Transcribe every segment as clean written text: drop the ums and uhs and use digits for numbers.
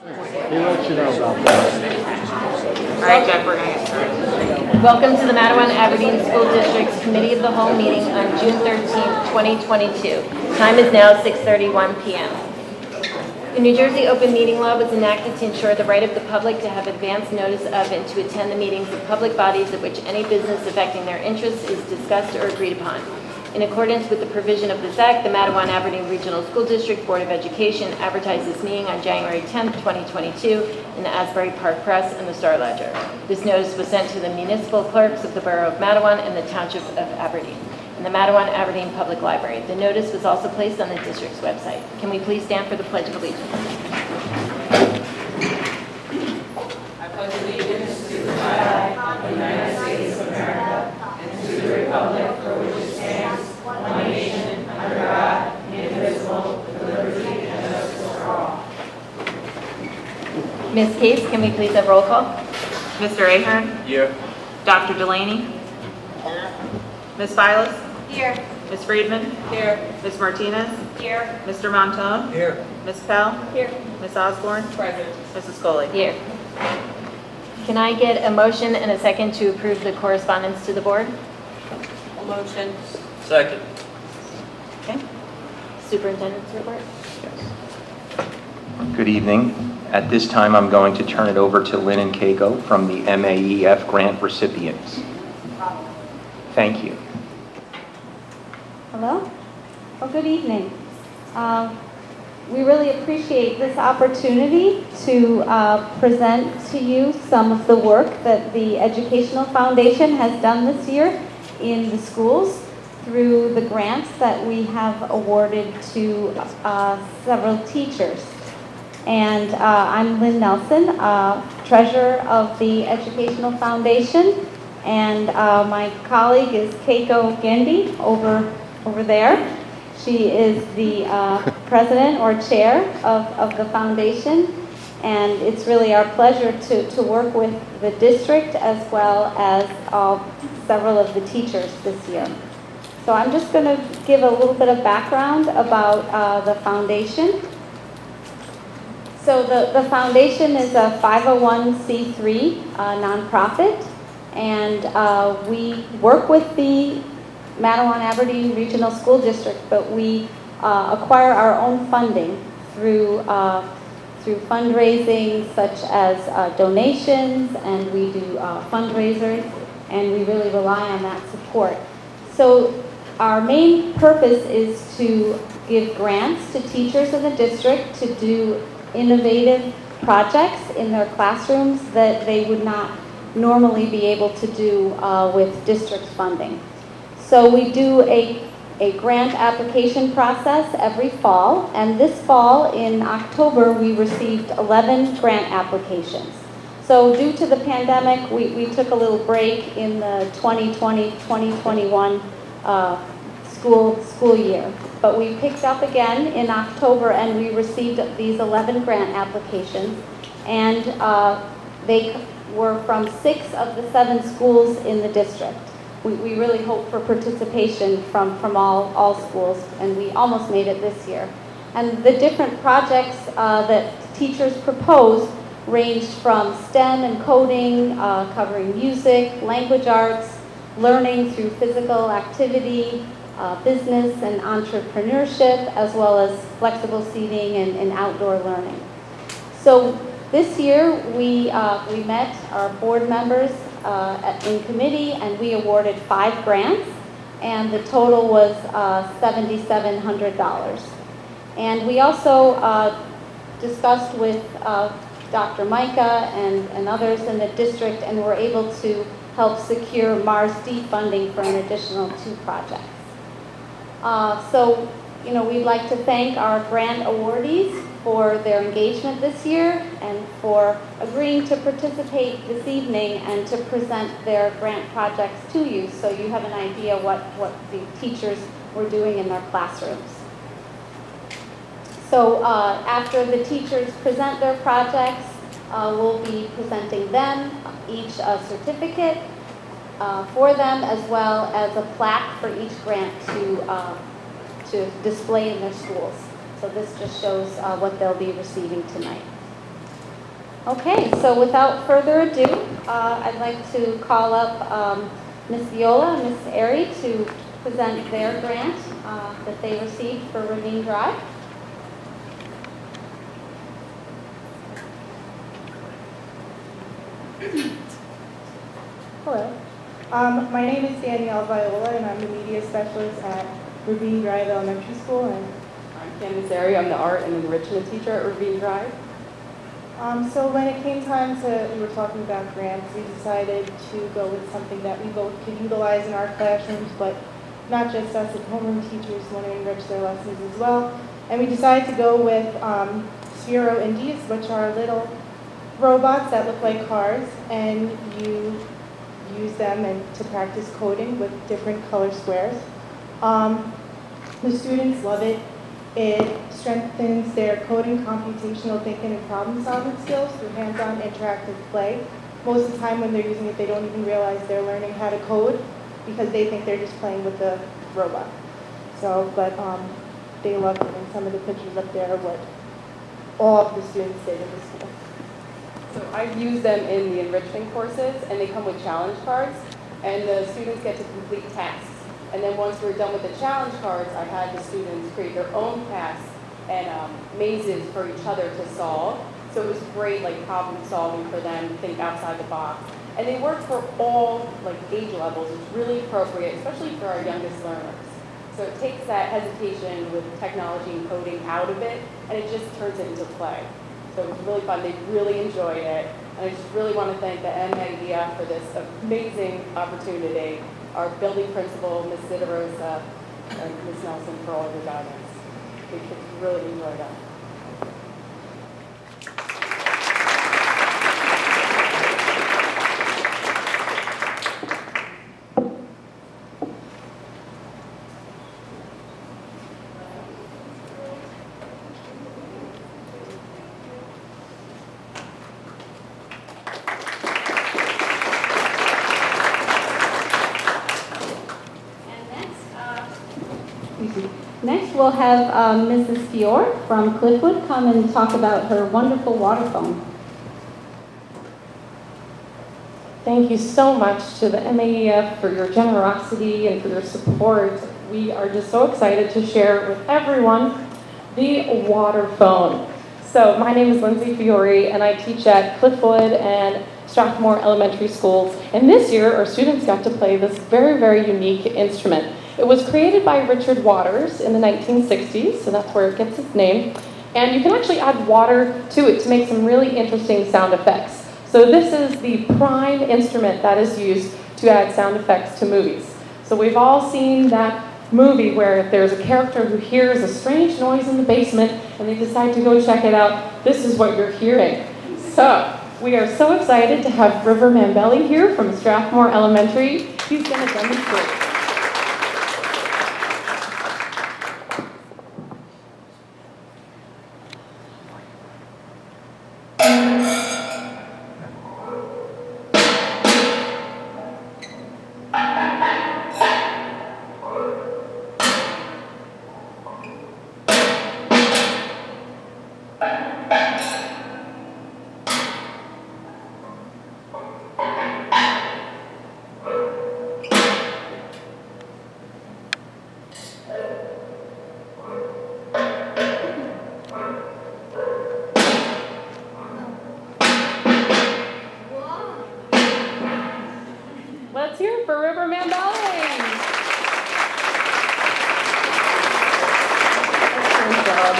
He lets you know about that. All right, Jeff, we're going to get started. Welcome to the Matawan Aberdeen School District's Committee of the Whole meeting on June 13th, 2022. Time is now 6:31 p.m. The New Jersey Open Meeting Law was enacted to ensure the right of the public to have advance notice of and to attend the meetings of public bodies at which any business affecting their interests is discussed or agreed upon. In accordance with the provision of this act, the Matawan Aberdeen Regional School District Board of Education advertised this meeting on January 10th, 2022 in the Asbury Park Press and the Star Ledger. This notice was sent to the municipal clerks of the Borough of Matawan and the Township of Aberdeen and the Matawan Aberdeen Public Library. The notice was also placed on the district's website. Can we please stand for the Pledge of Allegiance? I pledge allegiance to the flag of the United States of America and to the republic for which it stands, one nation, under God, indivisible, with liberty and justice for all. Ms. Case, can we please have roll call? Mr. Ahern? Here. Dr. Delaney? Ms. Silas? Here. Ms. Friedman? Here. Ms. Martinez? Here. Mr. Montone? Here. Ms. Pell? Here. Ms. Osborne? Present. Mrs. Scully? Here. Can I get a motion and a second to approve the correspondence to the board? A motion. Second. Okay. Superintendent's report? Good evening. At this time, I'm going to turn it over to Lynn and Keiko from the MAEF grant recipients. Thank you. Hello? Well, good evening. We really appreciate this opportunity to present to you some of the work that the Educational Foundation has done this year in the schools through the grants that we have awarded to several teachers. And I'm Lynn Nelson, treasurer of the Educational Foundation, and my colleague is Keiko Gendy over there. She is the president or chair of the foundation, and it's really our pleasure to work with the district as well as several of the teachers this year. So I'm just going to give a little bit of background about the foundation. So the foundation is a 501c3 nonprofit, and we work with the Matawan Aberdeen Regional School District, but we acquire our own funding through fundraising such as donations, and we do fundraisers, and we really rely on that support. So our main purpose is to give grants to teachers in the district to do innovative projects in their classrooms that they would not normally be able to do with district funding. So we do a grant application process every fall, and this fall in October we received 11 grant applications. So due to the pandemic, we took a little break in the 2020-2021 school year. But we picked up again in October, and we received these 11 grant applications, and they were from 6 of the 7 schools in the district. We really hope for participation from all schools, and we almost made it this year. And the different projects that teachers proposed ranged from STEM and coding, covering music, language arts, learning through physical activity, business and entrepreneurship, as well as flexible seating and outdoor learning. So this year we met our board members in committee, and we awarded 5 grants, and the total was $7,700. And we also discussed with Dr. Micah and others in the district, and were able to help secure MARSD funding for an additional 2 projects. So, we'd like to thank our grant awardees for their engagement this year and for agreeing to participate this evening and to present their grant projects to you, so you have an idea what the teachers were doing in their classrooms. So after the teachers present their projects, we'll be presenting them each a certificate for them, as well as a plaque for each grant to display in their schools. So this just shows what they'll be receiving tonight. Okay, so without further ado, I'd like to call up Ms. Viola and Ms. Airy to present their grant that they received for Ravine Drive. Hello. My name is Danielle Viola, and I'm the media specialist at Ravine Drive Elementary School. And I'm Candace Airy. I'm the art and enrichment teacher at Ravine Drive. so when it came time to, we were talking about grants, we decided to go with something that we both could utilize in our classrooms, but not just us as homeroom teachers want to enrich their lessons as well. And we decided to go with Sphero Indies, which are little robots that look like cars, and you use them to practice coding with different color squares. The students love it. It strengthens their coding, computational thinking, and problem-solving skills through hands-on interactive play. Most of the time when they're using it, they don't even realize they're learning how to code because they think they're just playing with the robot. So, but they love it, and some of the pictures up there are what all of the students did in the school. So I've used them in the enrichment courses, and they come with challenge cards, and the students get to complete tasks. And then once we're done with the challenge cards, I had the students create their own tasks and mazes for each other to solve. So it was great, like problem solving for them, think outside the box. And they work for all like age levels. It's really appropriate, especially for our youngest learners. So it takes that hesitation with technology and coding out of it, and it just turns it into play. So it was really fun. They really enjoyed it. And I just really want to thank the MAEF for this amazing opportunity. Our building principal, Ms. Zitarosa, and Ms. Nelson for all of your guidance. We really enjoyed it. Next, we'll have Mrs. Fior from Cliffwood come and talk about her wonderful water phone. Thank you so much to the MAEF for your generosity and for your support. We are just so excited to share with everyone the water phone. So my name is Lindsay Fiore, and I teach at Cliffwood and Strathmore Elementary Schools. And this year, our students got to play this very, very unique instrument. It was created by Richard Waters in the 1960s, so that's where it gets its name. And you can actually add water to it to make some really interesting sound effects. So this is the prime instrument that is used to add sound effects to movies. So we've all seen that movie where there's a character who hears a strange noise in the basement and they decide to go check it out. This is what you're hearing. So we are so excited to have River Mambelli here from Strathmore Elementary. He's going to demonstrate. Let's hear it for River Mambelli. Excellent job.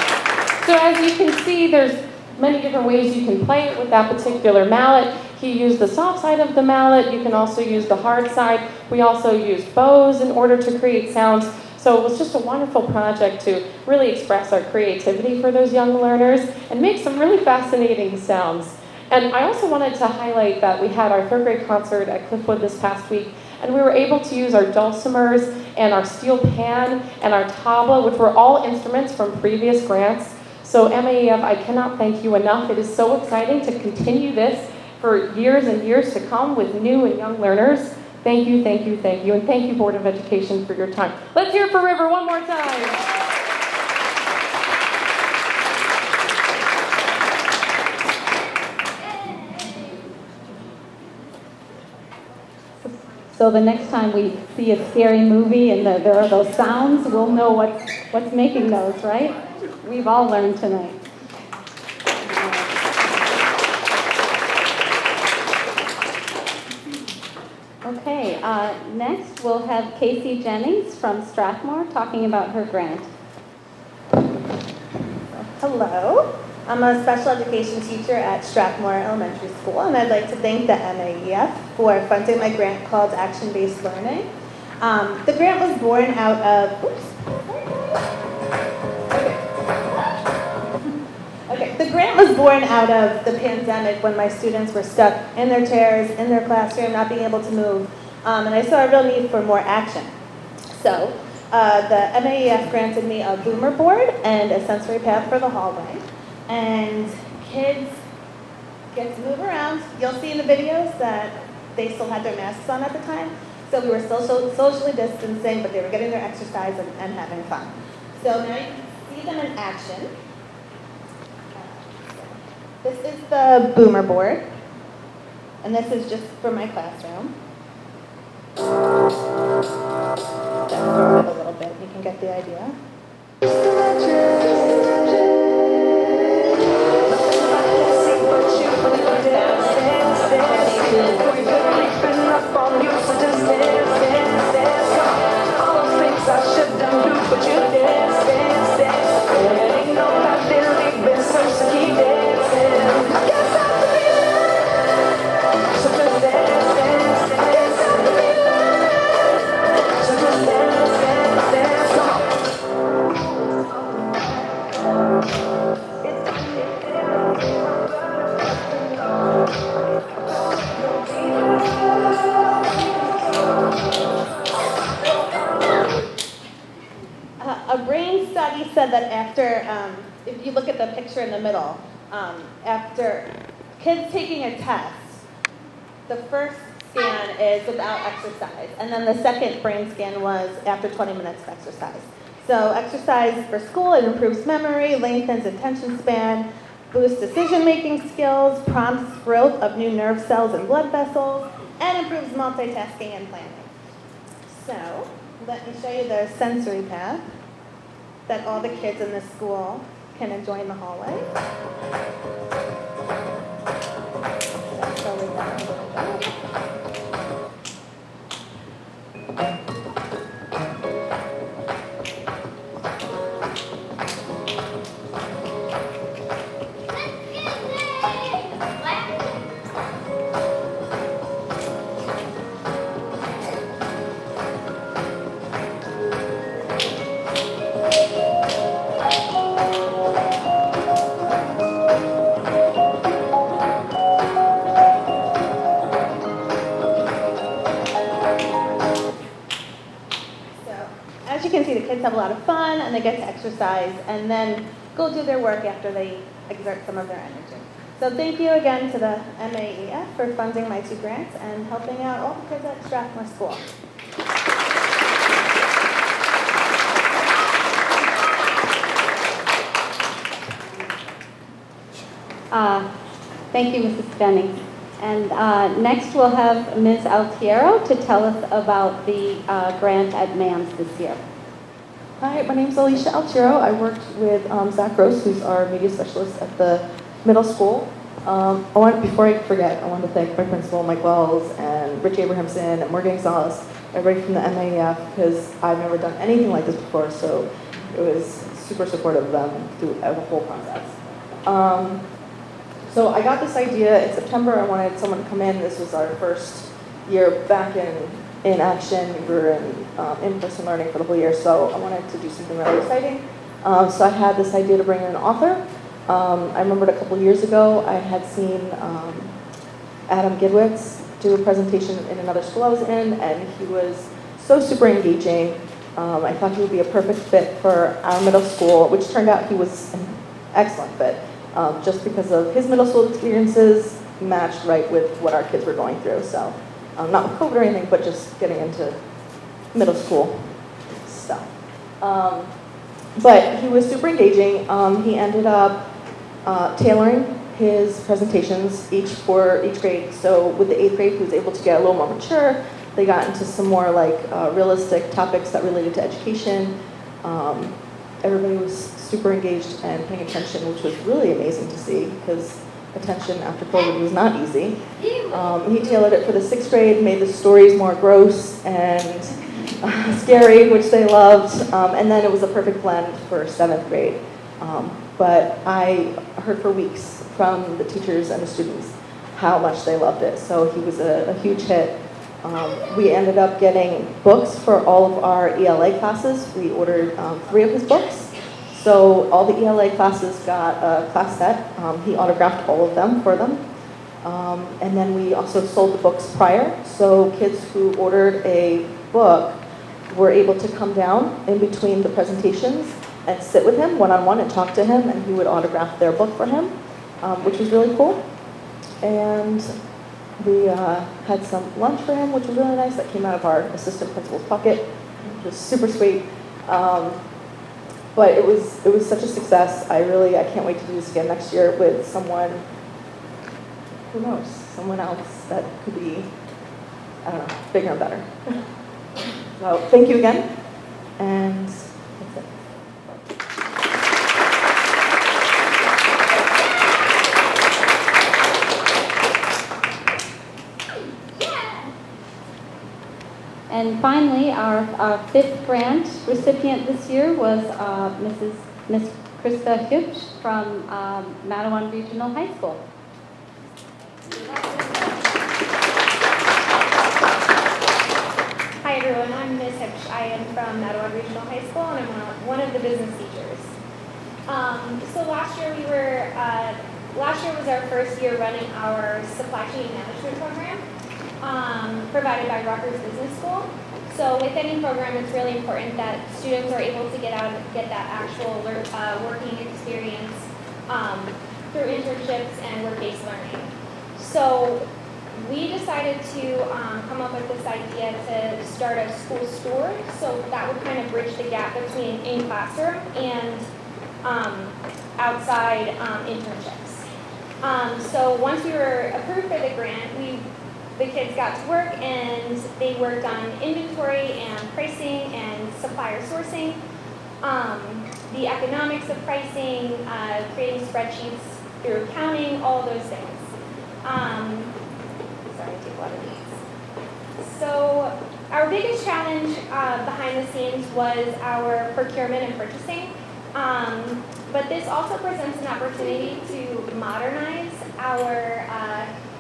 So as you can see, there's many different ways you can play it with that particular mallet. He used the soft side of the mallet. You can also use the hard side. We also used bows in order to create sounds. So it was just a wonderful project to really express our creativity for those young learners and make some really fascinating sounds. And I also wanted to highlight that we had our third grade concert at Cliffwood this past week, and we were able to use our dulcimers and our steel pan and our tabla, which were all instruments from previous grants. So MAEF, I cannot thank you enough. It is so exciting to continue this for years and years to come with new and young learners. Thank you, thank you, thank you, and thank you, Board of Education, for your time. Let's hear it for River one more time. So the next time we see a scary movie and there are those sounds, we'll know what's making those, right? We've all learned tonight. Okay, next we'll have Casey Jennings from Strathmore talking about her grant. Hello, I'm a special education teacher at Strathmore Elementary School, and I'd like to thank the MAEF for funding my grant called Action-Based Learning. The grant was born out of, the grant was born out of the pandemic when my students were stuck in their chairs, in their classroom, not being able to move, and I saw a real need for more action. So the MAEF granted me a boomer board and a sensory pad for the hallway, and kids get to move around. You'll see in the videos that they still had their masks on at the time, so we were still socially distancing, but they were getting their exercise and having fun. So now you can see them in action. This is the boomer board, and this is just for my classroom. Just throw it a little bit, you can get the idea. A brain study said that after, if you look at the picture in the middle, after kids taking a test, the first scan is without exercise, and then the second brain scan was after 20 minutes of exercise. So exercise for school, it improves memory, lengthens attention span, boosts decision-making skills, prompts growth of new nerve cells and blood vessels, and improves multitasking and planning. So let me show you the sensory path that all the kids in this school can enjoy in the hallway. That's slowly down a little bit. As you can see, the kids have a lot of fun and they get to exercise and then go do their work after they exert some of their energy. So thank you again to the MAEF for funding my 2 grants and helping out all the kids at Strathmore School. Thank you, Mrs. Jennings. And next we'll have Ms. Altiero to tell us about the grant at MAMS this year. Hi, my name is Alicia Altiero. I worked with Zach Gross, who's our media specialist at the middle school. Before I forget, I want to thank my principal, Mike Wells, and Rich Abrahamson, and Morgan Gonzalez, everybody from the MAEF, because I've never done anything like this before, so it was super supportive of them through the whole process. So I got this idea in September. I wanted someone to come in. This was our first year back in action. We were in-person learning for the whole year, so I wanted to do something really exciting. So I had this idea to bring in an author. I remembered a couple years ago I had seen Adam Gidwitz do a presentation in another school I was in, and he was so super engaging. I thought he would be a perfect fit for our middle school, which turned out he was an excellent fit. Just because of his middle school experiences matched right with what our kids were going through. So not with COVID or anything, but just getting into middle school stuff. But he was super engaging. He ended up tailoring his presentations each for each grade. So with the 8th grade, he was able to get a little more mature They got into some more like realistic topics that related to education. Everybody was super engaged and paying attention, which was really amazing to see because attention after COVID was not easy. He tailored it for the 6th grade, made the stories more gross and scary, which they loved, and then it was a perfect blend for 7th grade. But I heard for weeks from the teachers and the students how much they loved it, so he was a huge hit. We ended up getting books for all of our ELA classes. We ordered 3 of his books. So all the ELA classes got a class set. He autographed all of them for them. And then we also sold the books prior. So kids who ordered a book were able to come down in between the presentations and sit with him one-on-one and talk to him, and he would autograph their book for him, which was really cool. And we had some lunch for him, which was really nice. That came out of our assistant principal's pocket, which was super sweet. But it was such a success. I can't wait to do this again next year with someone, who knows, someone else that could be, I don't know, bigger and better. So thank you again, and that's it. And finally, our 5th grant recipient this year was Miss Krista Hübsch from Mattawan Regional High School. Hi everyone, I'm Ms. Hübsch. I am from Mattawan Regional High School and I'm one of the business teachers. So last year was our first year running our supply chain management program. Provided by Rutgers Business School. So with any program, it's really important that students are able to get out and get that actual working experience through internships and work-based learning. So we decided to come up with this idea to start a school store, so that would kind of bridge the gap between in-classroom and outside internships. So once we were approved for the grant, the kids got to work and they worked on inventory and pricing and supplier sourcing, the economics of pricing, creating spreadsheets through accounting, all those things. Sorry, I take a lot of these. So our biggest challenge behind the scenes was our procurement and purchasing. But this also presents an opportunity to modernize our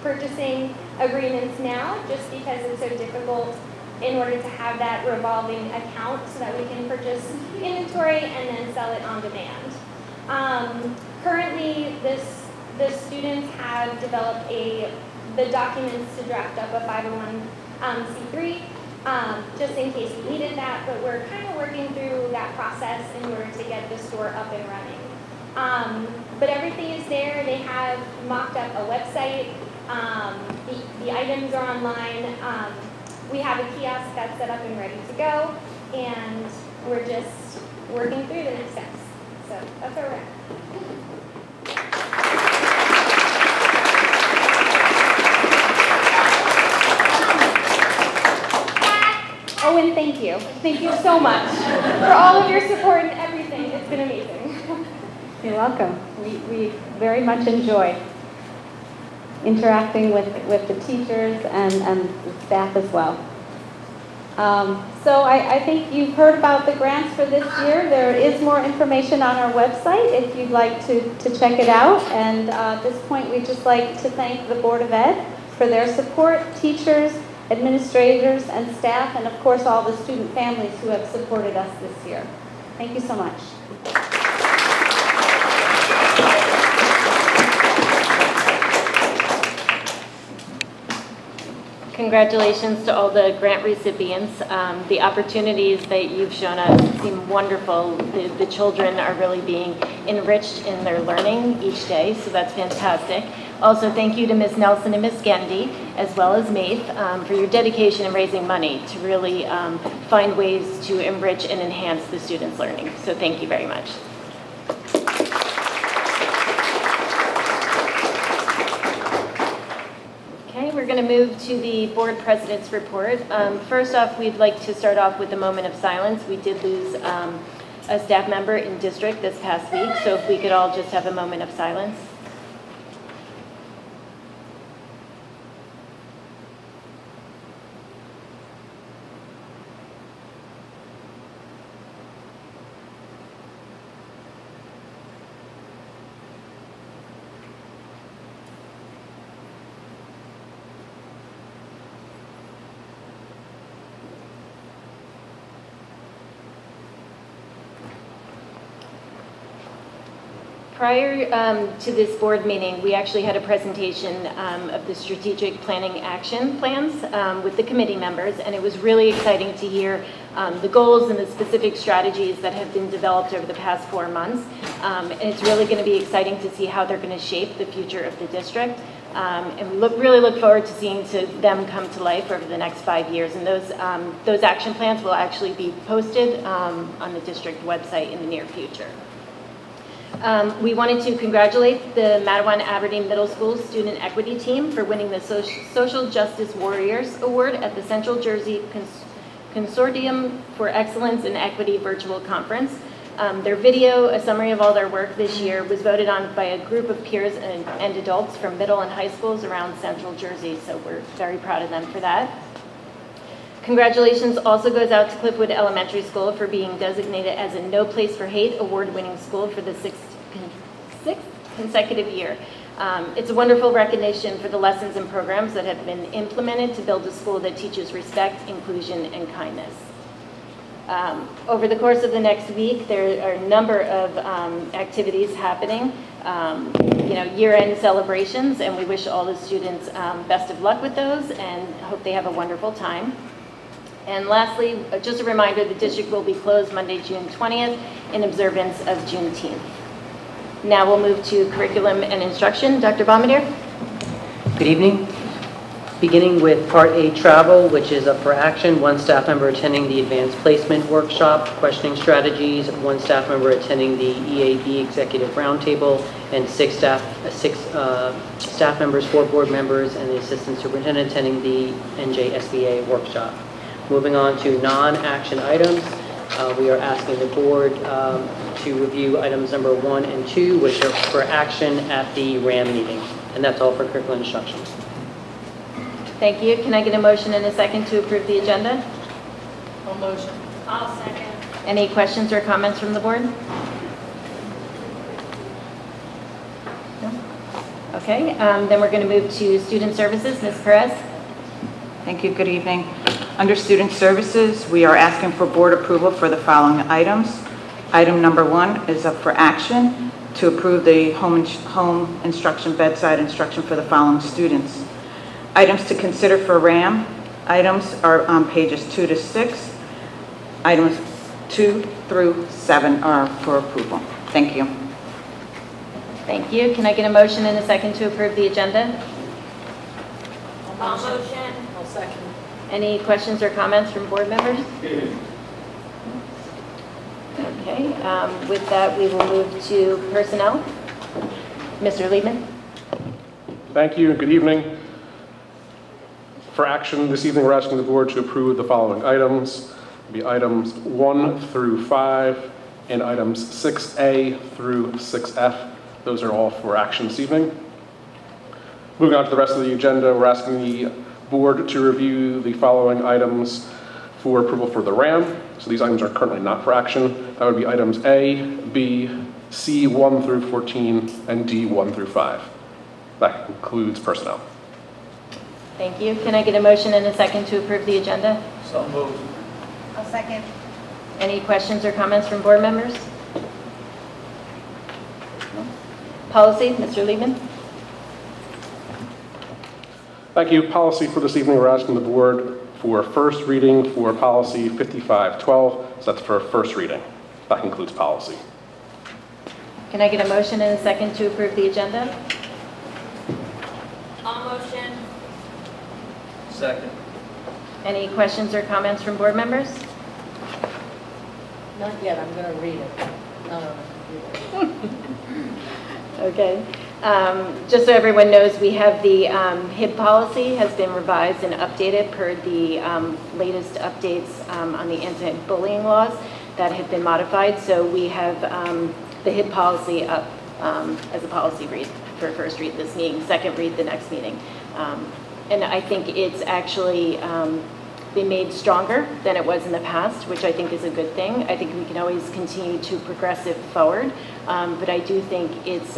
purchasing agreements now, just because it's so difficult in order to have that revolving account so that we can purchase inventory and then sell it on demand. Currently, the students have developed the documents to draft up a 501c3, just in case we needed that, but we're kind of working through that process in order to get the store up and running. But everything is there. They have mocked up a website. The items are online. We have a kiosk that's set up and ready to go, and we're just working through the next steps. So that's where we're at. Oh, and thank you. Thank you so much for all of your support and everything. It's been amazing. You're welcome. We very much enjoy interacting with the teachers and the staff as well. So I think you've heard about the grants for this year. There is more information on our website if you'd like to check it out. And at this point, we'd just like to thank the Board of Ed for their support, teachers, administrators, and staff, and of course all the student families who have supported us this year. Thank you so much. Congratulations to all the grant recipients. The opportunities that you've shown us seem wonderful. The children are really being enriched in their learning each day, so that's fantastic. Also, thank you to Ms. Nelson and Ms. Gendy, as well as Maith, for your dedication in raising money to really find ways to enrich and enhance the students' learning. So thank you very much. Okay, we're going to move to the board president's report. First off, we'd like to start off with a moment of silence. We did lose a staff member in district this past week, so if we could all just have a moment of silence. Prior to this board meeting, we actually had a presentation of the strategic planning action plans with the committee members, and it was really exciting to hear the goals and the specific strategies that have been developed over the past 4 months. And it's really going to be exciting to see how they're going to shape the future of the district. And we really look forward to seeing them come to life over the next 5 years. And those action plans will actually be posted on the district website in the near future. We wanted to congratulate the Matawan Aberdeen Middle School Student Equity Team for winning the Social Justice Warriors Award at the Central Jersey Consortium for Excellence in Equity Virtual Conference. Their video, a summary of all their work this year, was voted on by a group of peers and adults from middle and high schools around Central Jersey, so we're very proud of them for that. Congratulations also goes out to Cliffwood Elementary School for being designated as a No Place for Hate award-winning school for the sixth consecutive year. It's a wonderful recognition for the lessons and programs that have been implemented to build a school that teaches respect, inclusion, and kindness. Over the course of the next week, there are a number of activities happening, year-end celebrations, and we wish all the students best of luck with those and hope they have a wonderful time. And lastly, just a reminder, the district will be closed Monday, June 20th in observance of Juneteenth. Now we'll move to curriculum and instruction. Dr. Bombardier? Good evening. Beginning with Part A, travel, which is up for action. 1 staff member attending the advanced placement workshop, questioning strategies, 1 staff member attending the EAB executive roundtable, and 6 staff members, 4 board members, and the assistant superintendent attending the NJSBA workshop. Moving on to non-action items, we are asking the board to review items number 1 and 2, which are for action at the RAM meeting. And that's all for curriculum instruction. Thank you. Can I get a motion and a second to approve the agenda? Full motion. I'll second. Any questions or comments from the board? No? Okay, then we're going to move to student services. Ms. Perez? Thank you. Good evening. Under Student Services, we are asking for board approval for the following items. Item number 1 is up for action to approve the home instruction, bedside instruction for the following students. Items to consider for RAM. Items are on pages 2 to 6. Items 2 through 7 are for approval. Thank you. Thank you. Can I get a motion and a second to approve the agenda? I'll motion. I'll second. Any questions or comments from board members? Okay, with that, we will move to personnel. Mr. Liebman? Thank you and good evening. For action this evening, we're asking the board to approve the following items. It'll be items 1 through 5 and items 6A through 6F. Those are all for action this evening. Moving on to the rest of the agenda, we're asking the board to review the following items for approval for the RAM. So these items are currently not for action. That would be items A, B, C 1 through 14, and D 1 through 5. That concludes personnel. Thank you. Can I get a motion and a second to approve the agenda? So moved. I'll second. Any questions or comments from board members? No? Policy, Mr. Liebman? Thank you. Policy for this evening, we're asking the board for first reading for policy 5512. So that's for first reading. That concludes policy. Can I get a motion and a second to approve the agenda? I'll motion. Second. Any questions or comments from board members? Not yet. I'm going to read it. Okay. Just so everyone knows, we have the HIB policy has been revised and updated per the latest updates on the anti-bullying laws that have been modified. So we have the HIB policy up as a policy read for first read this meeting, second read the next meeting. And I think it's actually been made stronger than it was in the past, which I think is a good thing. I think we can always continue to progress it forward, but I do think it's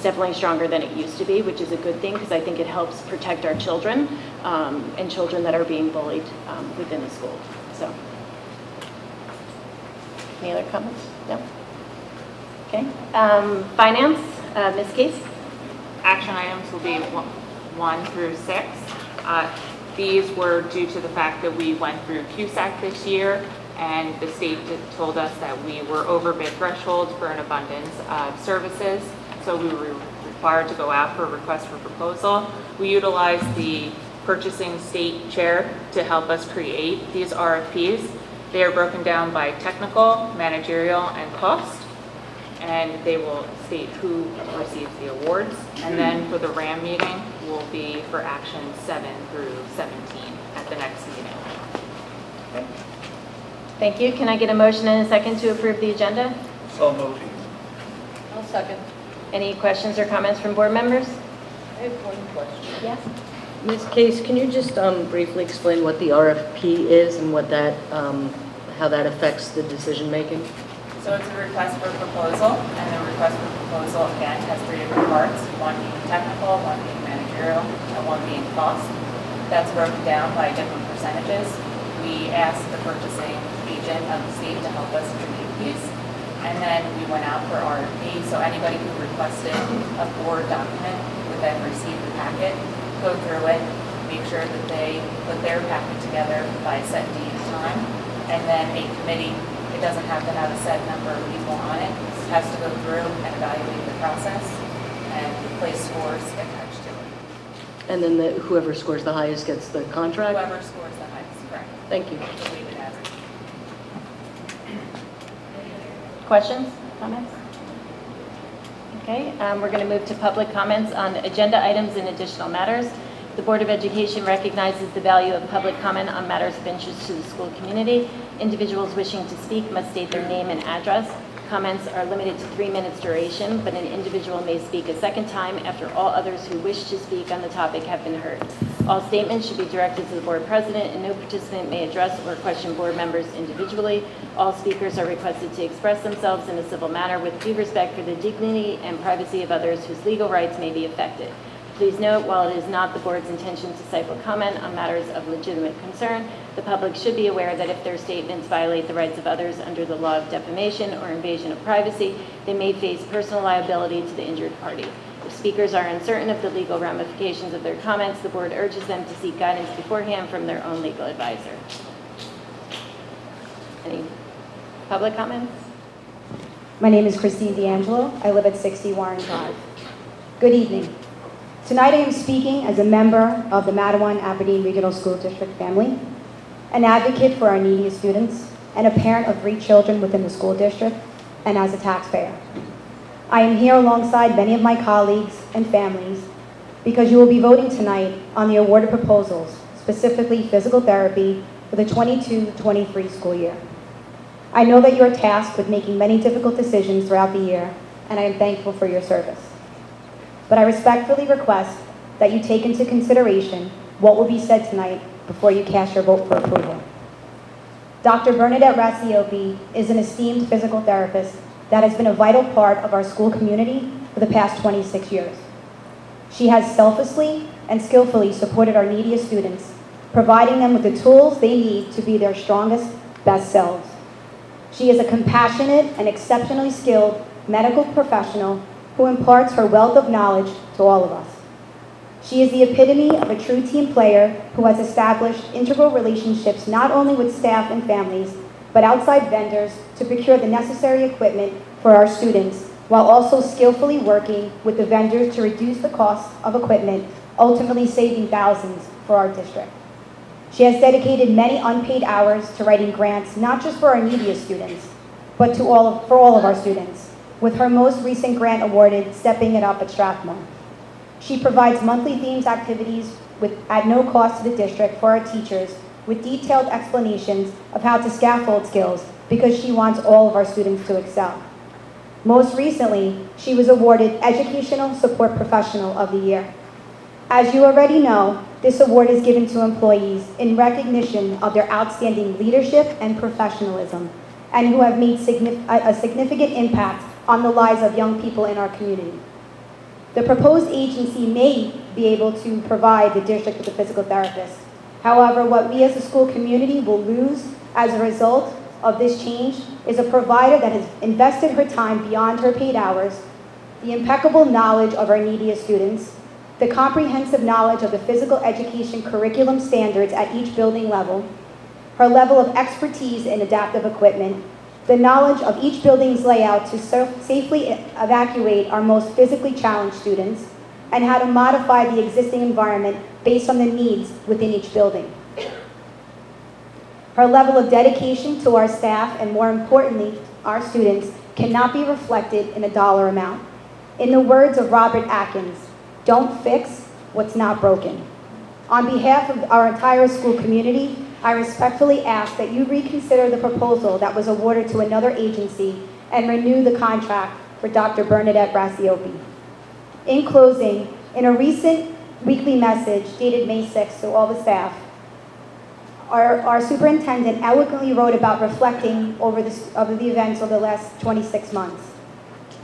definitely stronger than it used to be, which is a good thing because I think it helps protect our children and children that are being bullied within the school. So, any other comments? No? Okay. Finance, Ms. Case? Action items will be 1 through 6. These were due to the fact that we went through QSAC this year, and the state told us that we were over bid thresholds for an abundance of services, so we were required to go out for a request for proposal. We utilized the purchasing state chair to help us create these RFPs. They are broken down by technical, managerial, and cost, and they will state who receives the awards. And then for the RAM meeting will be for action 7 through 17 at the next meeting. Okay. Thank you. Can I get a motion and a second to approve the agenda? So moved. I'll second. Any questions or comments from board members? I have one question. Yes. Ms. Case, can you just briefly explain what the RFP is and what that, how that affects the decision making? So it's a request for proposal, and the request for proposal again has 3 different parts, one being technical, one being managerial, and one being cost. That's broken down by different percentages. We asked the purchasing agent of the state to help us create these, and then we went out for RFP. So anybody who requested a board document would then receive the packet, go through it, make sure that they put their packet together by a set date and time, and then a committee. It doesn't have to have a set number of people on it. It has to go through and evaluate the process and place scores attached to it. And then whoever scores the highest gets the contract? Whoever scores the highest, correct. Thank you. The weighted average. Questions, comments? Okay, we're going to move to public comments on agenda items and additional matters. The Board of Education recognizes the value of public comment on matters of interest to the school community. Individuals wishing to speak must state their name and address. Comments are limited to 3 minutes duration, but an individual may speak a second time after all others who wish to speak on the topic have been heard. All statements should be directed to the board president, and no participant may address or question board members individually. All speakers are requested to express themselves in a civil manner with due respect for the dignity and privacy of others whose legal rights may be affected. Please note, while it is not the board's intention to stifle comment on matters of legitimate concern, the public should be aware that if their statements violate the rights of others under the law of defamation or invasion of privacy, they may face personal liability to the injured party. If speakers are uncertain of the legal ramifications of their comments, the board urges them to seek guidance beforehand from their own legal advisor. Any public comments? My name is Christine D'Angelo. I live at 60 Warren Drive. Good evening. Tonight I am speaking as a member of the Matawan-Aberdeen Regional School District family, an advocate for our neediest students, and a parent of 3 children within the school district, and as a taxpayer. I am here alongside many of my colleagues and families because you will be voting tonight on the awarded proposals, specifically physical therapy for the 22-23 school year. I know that you are tasked with making many difficult decisions throughout the year, and I am thankful for your service. But I respectfully request that you take into consideration what will be said tonight before you cast your vote for approval. Dr. Bernadette Rassiopi is an esteemed physical therapist that has been a vital part of our school community for the past 26 years. She has selflessly and skillfully supported our neediest students, providing them with the tools they need to be their strongest, best selves. She is a compassionate and exceptionally skilled medical professional who imparts her wealth of knowledge to all of us. She is the epitome of a true team player who has established integral relationships not only with staff and families, but outside vendors to procure the necessary equipment for our students, while also skillfully working with the vendors to reduce the cost of equipment, ultimately saving thousands for our district. She has dedicated many unpaid hours to writing grants, not just for our neediest students, but for all of our students. with her most recent grant awarded Stepping It Up at Strathmore. She provides monthly themes activities at no cost to the district for our teachers with detailed explanations of how to scaffold skills because she wants all of our students to excel. Most recently, she was awarded Educational Support Professional of the Year. As you already know, this award is given to employees in recognition of their outstanding leadership and professionalism and who have made a significant impact on the lives of young people in our community. The proposed agency may be able to provide the district with a physical therapist. However, what we as a school community will lose as a result of this change is a provider that has invested her time beyond her paid hours, the impeccable knowledge of our neediest students, the comprehensive knowledge of the physical education curriculum standards at each building level, her level of expertise in adaptive equipment, the knowledge of each building's layout to safely evacuate our most physically challenged students, and how to modify the existing environment based on the needs within each building. Her level of dedication to our staff, and more importantly, our students, cannot be reflected in a dollar amount. In the words of Robert Atkins, don't fix what's not broken. On behalf of our entire school community, I respectfully ask that you reconsider the proposal that was awarded to another agency and renew the contract for Dr. Bernadette Rassiopi. In closing, in a recent weekly message dated May 6th to all the staff, our superintendent eloquently wrote about reflecting over the events over the last 26 months.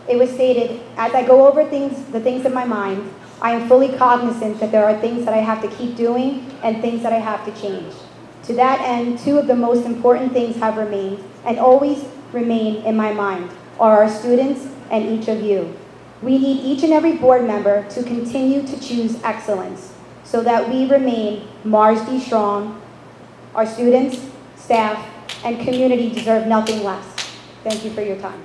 It was stated, as I go over the things in my mind, I am fully cognizant that there are things that I have to keep doing and things that I have to change. To that end, two of the most important things have remained and always remain in my mind are our students and each of you. We need each and every board member to continue to choose excellence so that we remain MARSD strong. Our students, staff, and community deserve nothing less. Thank you for your time.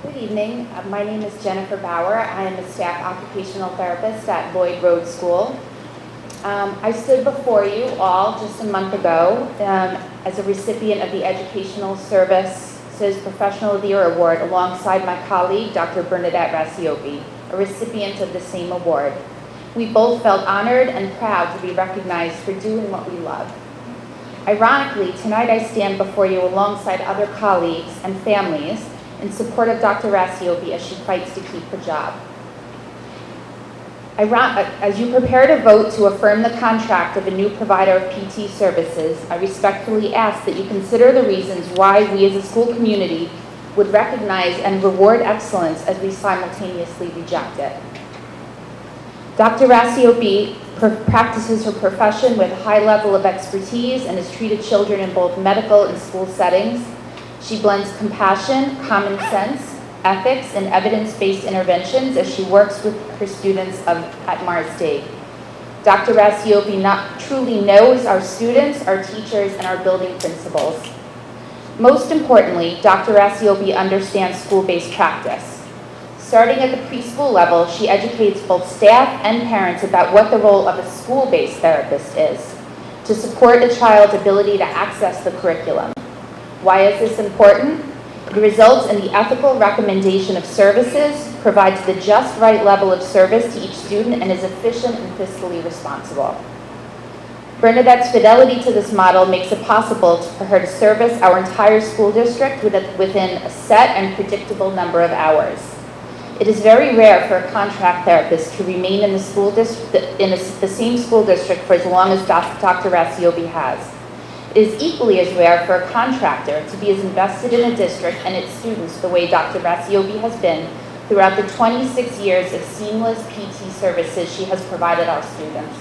Good evening. My name is Jennifer Bauer. I am a staff occupational therapist at Lloyd Road School. I stood before you all just a month ago as a recipient of the Educational Services Professional of the Year Award alongside my colleague, Dr. Bernadette Rassiopi, a recipient of the same award. We both felt honored and proud to be recognized for doing what we love. Ironically, tonight I stand before you alongside other colleagues and families in support of Dr. Rassiopi as she fights to keep her job. As you prepare to vote to affirm the contract of a new provider of PT services, I respectfully ask that you consider the reasons why we as a school community would recognize and reward excellence as we simultaneously reject it. Dr. Rassiopi practices her profession with a high level of expertise and has treated children in both medical and school settings. She blends compassion, common sense, ethics, and evidence-based interventions as she works with her students at MARSD. Dr. Rassiopi truly knows our students, our teachers, and our building principals. Most importantly, Dr. Rassiopi understands school-based practice. Starting at the preschool level, she educates both staff and parents about what the role of a school-based therapist is to support a child's ability to access the curriculum. Why is this important? It results in the ethical recommendation of services, provides the just right level of service to each student, and is efficient and fiscally responsible. Bernadette's fidelity to this model makes it possible for her to service our entire school district within a set and predictable number of hours. It is very rare for a contract therapist to remain in the school district, the same school district for as long as Dr. Rassiopi has. It is equally as rare for a contractor to be as invested in a district and its students the way Dr. Rassiopi has been throughout the 26 years of seamless PT services she has provided our students.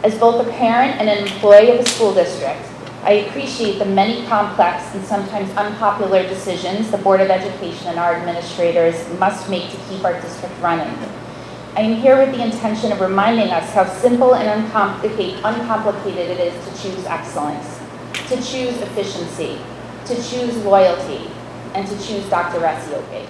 As both a parent and an employee of a school district, I appreciate the many complex and sometimes unpopular decisions the Board of Education and our administrators must make to keep our district running. I am here with the intention of reminding us how simple and uncomplicated it is to choose excellence, to choose efficiency, to choose loyalty, and to choose Dr. Rassiopi.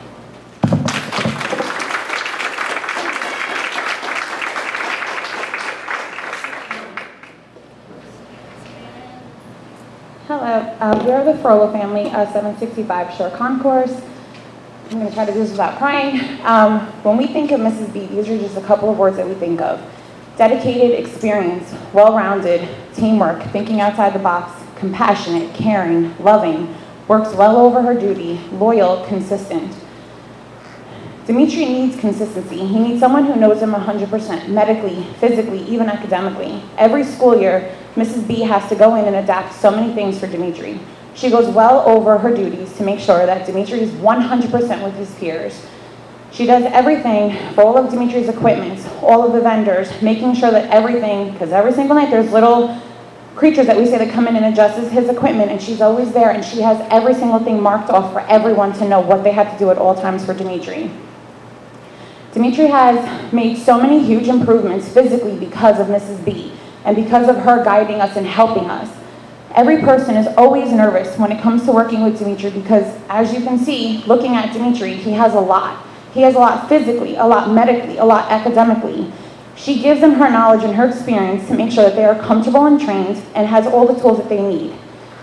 Hello, we are the Furlow family, 765 Shore Concourse. I'm going to try to do this without crying. When we think of Mrs. B, these are just a couple of words that we think of. Dedicated, experienced, well-rounded, teamwork, thinking outside the box, compassionate, caring, loving, works well over her duty, loyal, consistent. Dimitri needs consistency. He needs someone who knows him 100%, medically, physically, even academically. Every school year, Mrs. B has to go in and adapt so many things for Dimitri. She goes well over her duties to make sure that Dimitri is 100% with his peers. She does everything for all of Dimitri's equipment, all of the vendors, making sure that everything, because every single night there's little creatures that we say that come in and adjust his equipment, and she's always there, and she has every single thing marked off for everyone to know what they have to do at all times for Dimitri. Dimitri has made so many huge improvements physically because of Mrs. B and because of her guiding us and helping us. Every person is always nervous when it comes to working with Dimitri because, as you can see, looking at Dimitri, he has a lot. He has a lot physically, a lot medically, a lot academically. She gives them her knowledge and her experience to make sure that they are comfortable and trained and has all the tools that they need.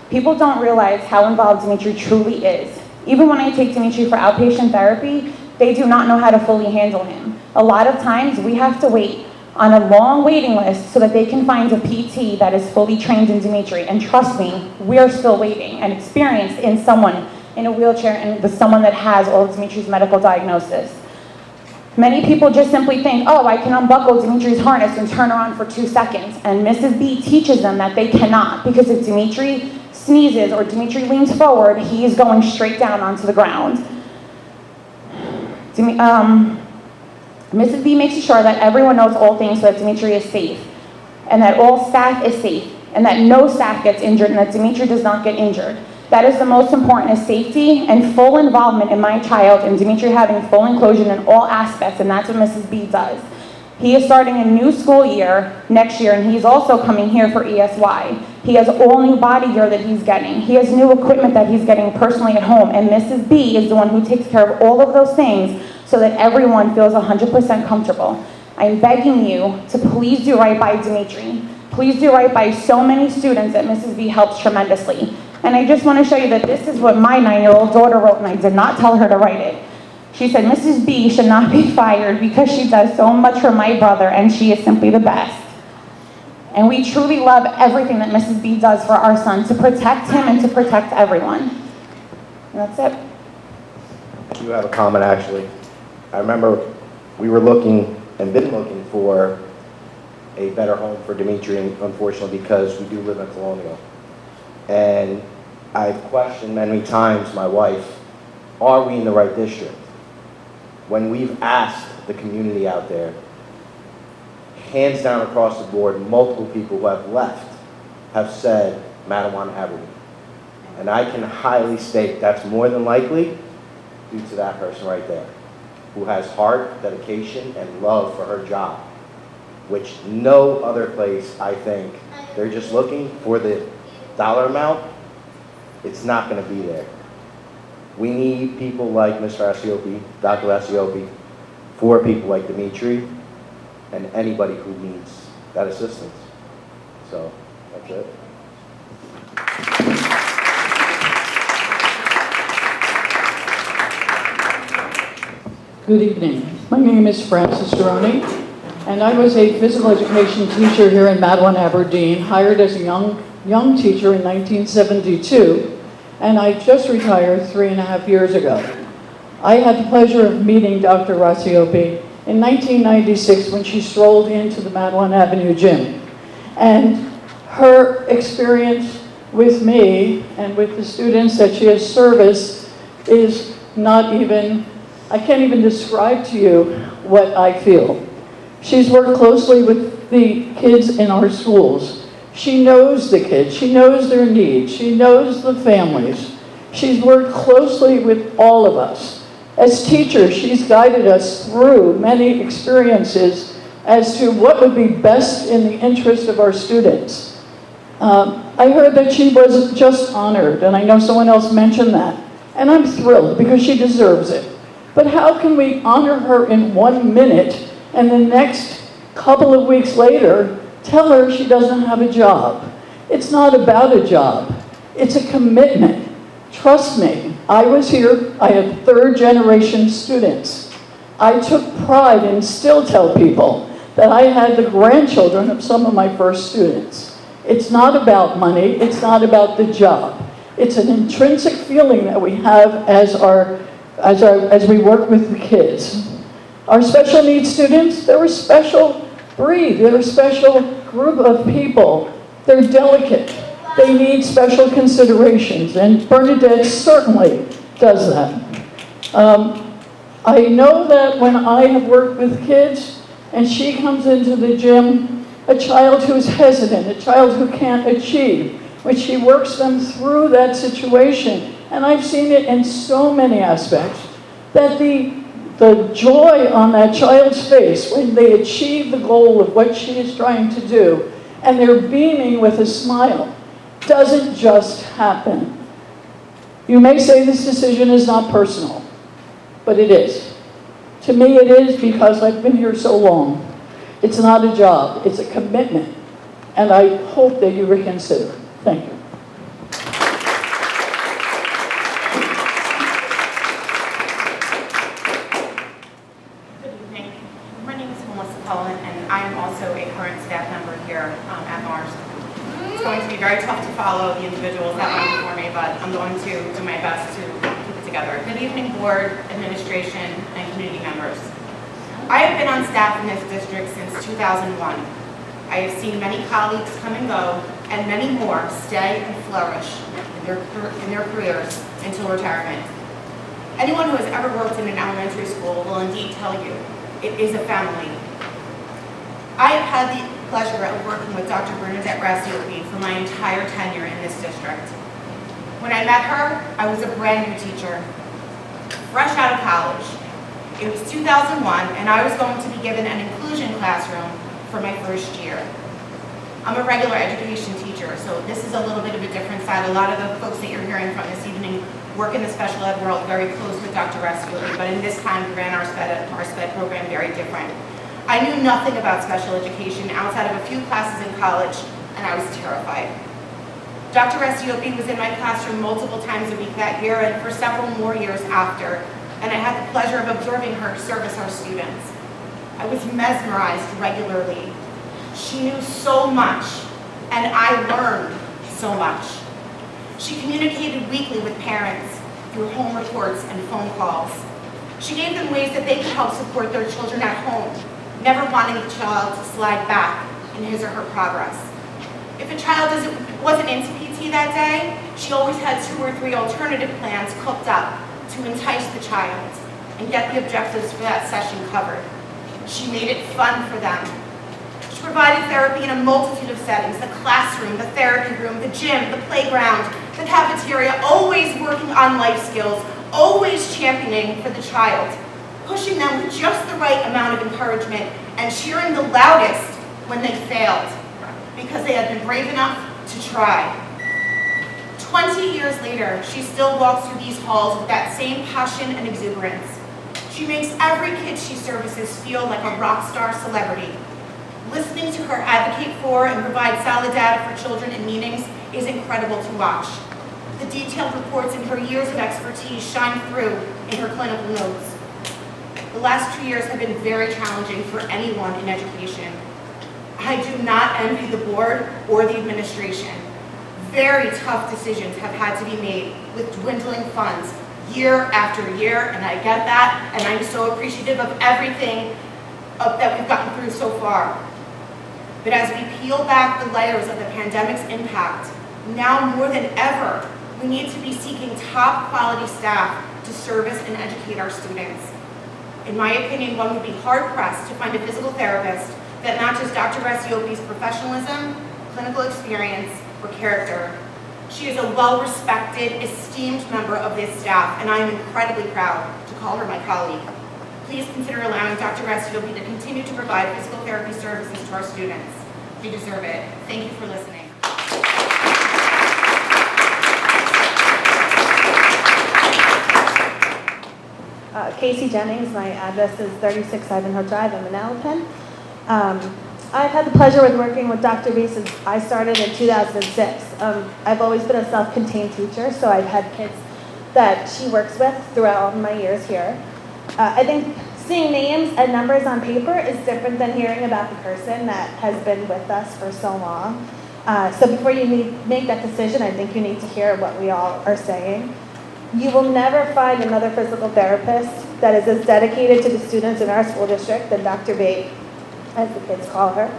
People don't realize how involved Dimitri truly is. Even when I take Dimitri for outpatient therapy, they do not know how to fully handle him. A lot of times we have to wait on a long waiting list so that they can find a PT that is fully trained in Dimitri. And trust me, we're still waiting and experienced in someone in a wheelchair and with someone that has all of Dimitri's medical diagnosis. Many people just simply think, oh, I can unbuckle Dimitri's harness and turn around for 2 seconds. And Mrs. B teaches them that they cannot, because if Dimitri sneezes or Dimitri leans forward, he is going straight down onto the ground. Mrs. B makes sure that everyone knows all things so that Dimitri is safe, and that all staff is safe, and that no staff gets injured, and that Dimitri does not get injured. That is the most important, is safety and full involvement in my child, and Dimitri having full inclusion in all aspects, and that's what Mrs. B does. He is starting a new school year next year, and he's also coming here for ESY. He has all new body gear that he's getting. He has new equipment that he's getting personally at home, and Mrs. B is the one who takes care of all of those things so that everyone feels 100% comfortable. I'm begging you to please do right by Dimitri. Please do right by so many students that Mrs. B helps tremendously. And I just want to show you that this is what my 9-year-old daughter wrote, and I did not tell her to write it. She said, Mrs. B should not be fired because she does so much for my brother, and she is simply the best. And we truly love everything that Mrs. B does for our son to protect him and to protect everyone. And that's it. You have a comment, actually. I remember we were looking and been looking for a better home for Dimitri, unfortunately, because we do live in Colonial. And I've questioned many times my wife, are we in the right district? When we've asked the community out there, hands down across the board, multiple people who have left have said Matawan Aberdeen. And I can highly state that's more than likely due to that person right there, who has heart, dedication, and love for her job, which no other place, I think, they're just looking for the dollar amount. It's not going to be there. We need people like Mr. Asiopi, Dr. Asiopi, for people like Dimitri, and anybody who needs that assistance. So, that's it. Good evening. My name is Frances Duroni, and I was a physical education teacher here in Matawan, Aberdeen, hired as a young teacher in 1972, and I just retired 3.5 years ago. I had the pleasure of meeting Dr. Rasiopi in 1996 when she strolled into the Matawan Avenue gym. And her experience with me and with the students that she has serviced is not even, I can't even describe to you what I feel. She's worked closely with the kids in our schools. She knows the kids, she knows their needs, she knows the families. She's worked closely with all of us. As teachers, she's guided us through many experiences as to what would be best in the interest of our students. I heard that she was just honored, and I know someone else mentioned that. And I'm thrilled because she deserves it. But how can we honor her in 1 minute and the next couple of weeks later tell her she doesn't have a job? It's not about a job. It's a commitment. Trust me, I was here, I have third generation students. I took pride and still tell people that I had the grandchildren of some of my first students. It's not about money, it's not about the job. It's an intrinsic feeling that we have as we work with the kids. Our special needs students, they're a special breed, they're a special group of people. They're delicate. They need special considerations, and Bernadette certainly does that. I know that when I have worked with kids, and she comes into the gym, a child who's hesitant, a child who can't achieve, when she works them through that situation, and I've seen it in so many aspects, that the joy on that child's face when they achieve the goal of what she is trying to do, and they're beaming with a smile, doesn't just happen. You may say this decision is not personal, but it is. To me it is, because I've been here so long. It's not a job, it's a commitment, and I hope that you reconsider. Thank you. Good evening. My name is Cullen, and I am also a current staff member here at MARSD. It's going to be very tough to follow the individuals that went before me, but I'm going to do my best to keep it together. Good evening, board, administration, and community members. I have been on staff in this district since 2001. I have seen many colleagues come and go, and many more stay and flourish in their careers until retirement. Anyone who has ever worked in an elementary school will indeed tell you it is a family. I have had the pleasure of working with Dr. Bernadette Rassiopi for my entire tenure in this district. When I met her, I was a brand new teacher, fresh out of college. It was 2001, and I was going to be given an inclusion classroom for my first year. I'm a regular education teacher, so this is a little bit of a different side. A lot of the folks that you're hearing from this evening work in the special ed world very close with Dr. Rassiopi, but in this time we ran our MARSD program very different. I knew nothing about special education outside of a few classes in college, and I was terrified. Dr. Rassiopi was in my classroom multiple times a week that year and for several more years after, and I had the pleasure of observing her service our students. I was mesmerized regularly. She knew so much, and I learned so much. She communicated weekly with parents through home reports and phone calls. She gave them ways that they could help support their children at home, never wanting the child to slide back in his or her progress. If a child wasn't into PT that day, she always had 2 or 3 alternative plans cooked up to entice the child and get the objectives for that session covered. She made it fun for them. She provided therapy in a multitude of settings: the classroom, the therapy room, the gym, the playground, the cafeteria, always working on life skills, always championing for the child, pushing them with just the right amount of encouragement and cheering the loudest when they failed, because they had been brave enough to try. 20 years later, she still walks through these halls with that same passion and exuberance. She makes every kid she services feel like a rock star celebrity. Listening to her advocate for and provide solid data for children in meetings is incredible to watch. The detailed reports and her years of expertise shine through in her clinical notes. The last 2 years have been very challenging for anyone in education. I do not envy the board or the administration. Very tough decisions have had to be made with dwindling funds year after year, and I get that, and I'm so appreciative of everything that we've gotten through so far. But as we peel back the layers of the pandemic's impact, now more than ever, we need to be seeking top quality staff to service and educate our students. In my opinion, one would be hard-pressed to find a physical therapist that matches Dr. Rassiopi's professionalism, clinical experience, or character. She is a well-respected, esteemed member of this staff, and I am incredibly proud to call her my colleague. Please consider allowing Dr. Rassiopi to continue to provide physical therapy services to our students. We deserve it. Thank you for listening. Casey Jennings, my address is 36 Ivanhoe Drive in Manalapan. I've had the pleasure with working with Dr. B since I started in 2006. I've always been a self-contained teacher, so I've had kids that she works with throughout all my years here. I think seeing names and numbers on paper is different than hearing about the person that has been with us for so long. So before you make that decision, I think you need to hear what we all are saying. You will never find another physical therapist that is as dedicated to the students in our school district than Dr. B, as the kids call her.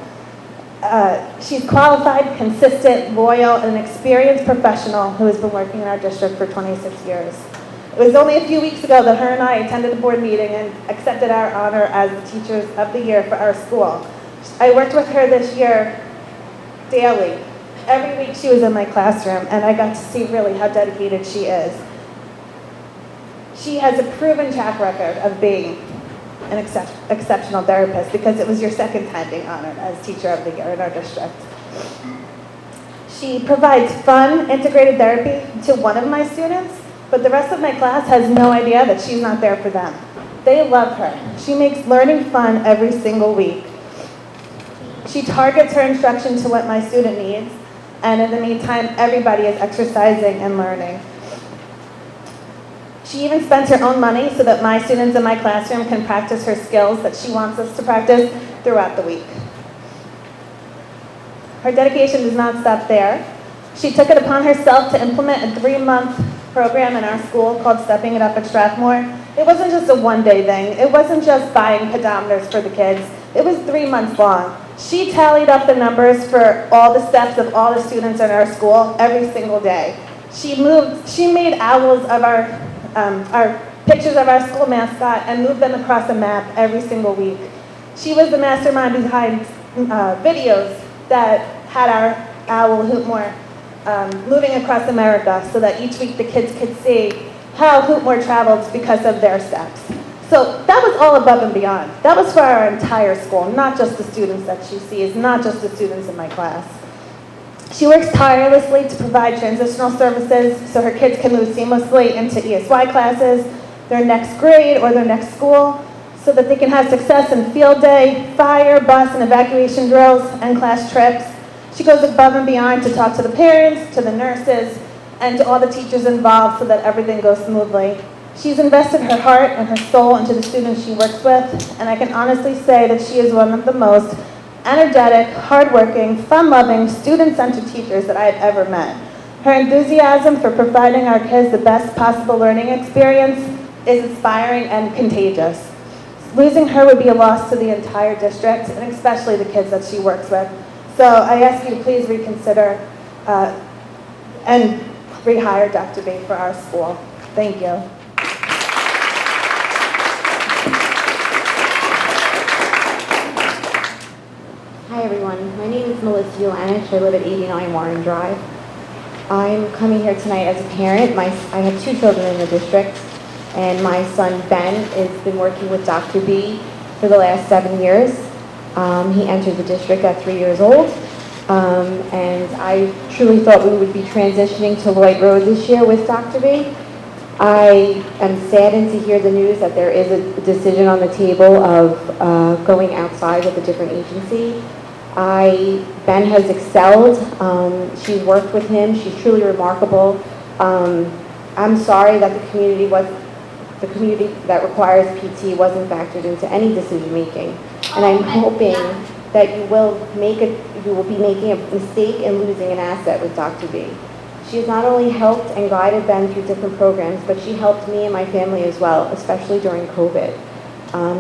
She's qualified, consistent, loyal, and an experienced professional who has been working in our district for 26 years. It was only a few weeks ago that her and I attended the board meeting and accepted our honor as the Teachers of the Year for our school. I worked with her this year daily. Every week she was in my classroom, and I got to see really how dedicated she is. She has a proven track record of being an exceptional therapist because it was your second time being honored as Teacher of the Year in our district. She provides fun, integrated therapy to one of my students, but the rest of my class has no idea that she's not there for them. They love her. She makes learning fun every single week. She targets her instruction to what my student needs, and in the meantime, everybody is exercising and learning. She even spends her own money so that my students in my classroom can practice her skills that she wants us to practice throughout the week. Her dedication does not stop there. She took it upon herself to implement a 3-month program in our school called Stepping It Up at Strathmore. It wasn't just a one-day thing. It wasn't just buying pedometers for the kids. It was 3 months long. She tallied up the numbers for all the steps of all the students in our school every single day. She made owls of our pictures of our school mascot and moved them across a map every single week. She was the mastermind behind videos that had our owl Hootmore moving across America so that each week the kids could see how Hootmore traveled because of their steps. So that was all above and beyond. That was for our entire school, not just the students that she sees, not just the students in my class. She works tirelessly to provide transitional services so her kids can move seamlessly into ESY classes, their next grade, or their next school, so that they can have success in field day, fire, bus, and evacuation drills, and class trips. She goes above and beyond to talk to the parents, to the nurses, and to all the teachers involved so that everything goes smoothly. She's invested her heart and her soul into the students she works with, and I can honestly say that she is one of the most energetic, hardworking, fun-loving, student-centered teachers that I have ever met. Her enthusiasm for providing our kids the best possible learning experience is inspiring and contagious. Losing her would be a loss to the entire district, and especially the kids that she works with. So I ask you to please reconsider and rehire Dr. B for our school. Thank you. Hi everyone, my name is Melissa Ulanich. I live at 89 Warren Drive. I'm coming here tonight as a parent. I have 2 children in the district, and my son Ben has been working with Dr. B for the last 7 years. He entered the district at 3 years old, and I truly thought we would be transitioning to Lloyd Road this year with Dr. B. I am saddened to hear the news that there is a decision on the table of going outside with a different agency. Ben has excelled. She's worked with him. She's truly remarkable. I'm sorry that the community that requires PT wasn't factored into any decision making. And I'm hoping that you will be making a mistake in losing an asset with Dr. B. She has not only helped and guided Ben through different programs, but she helped me and my family as well, especially during COVID.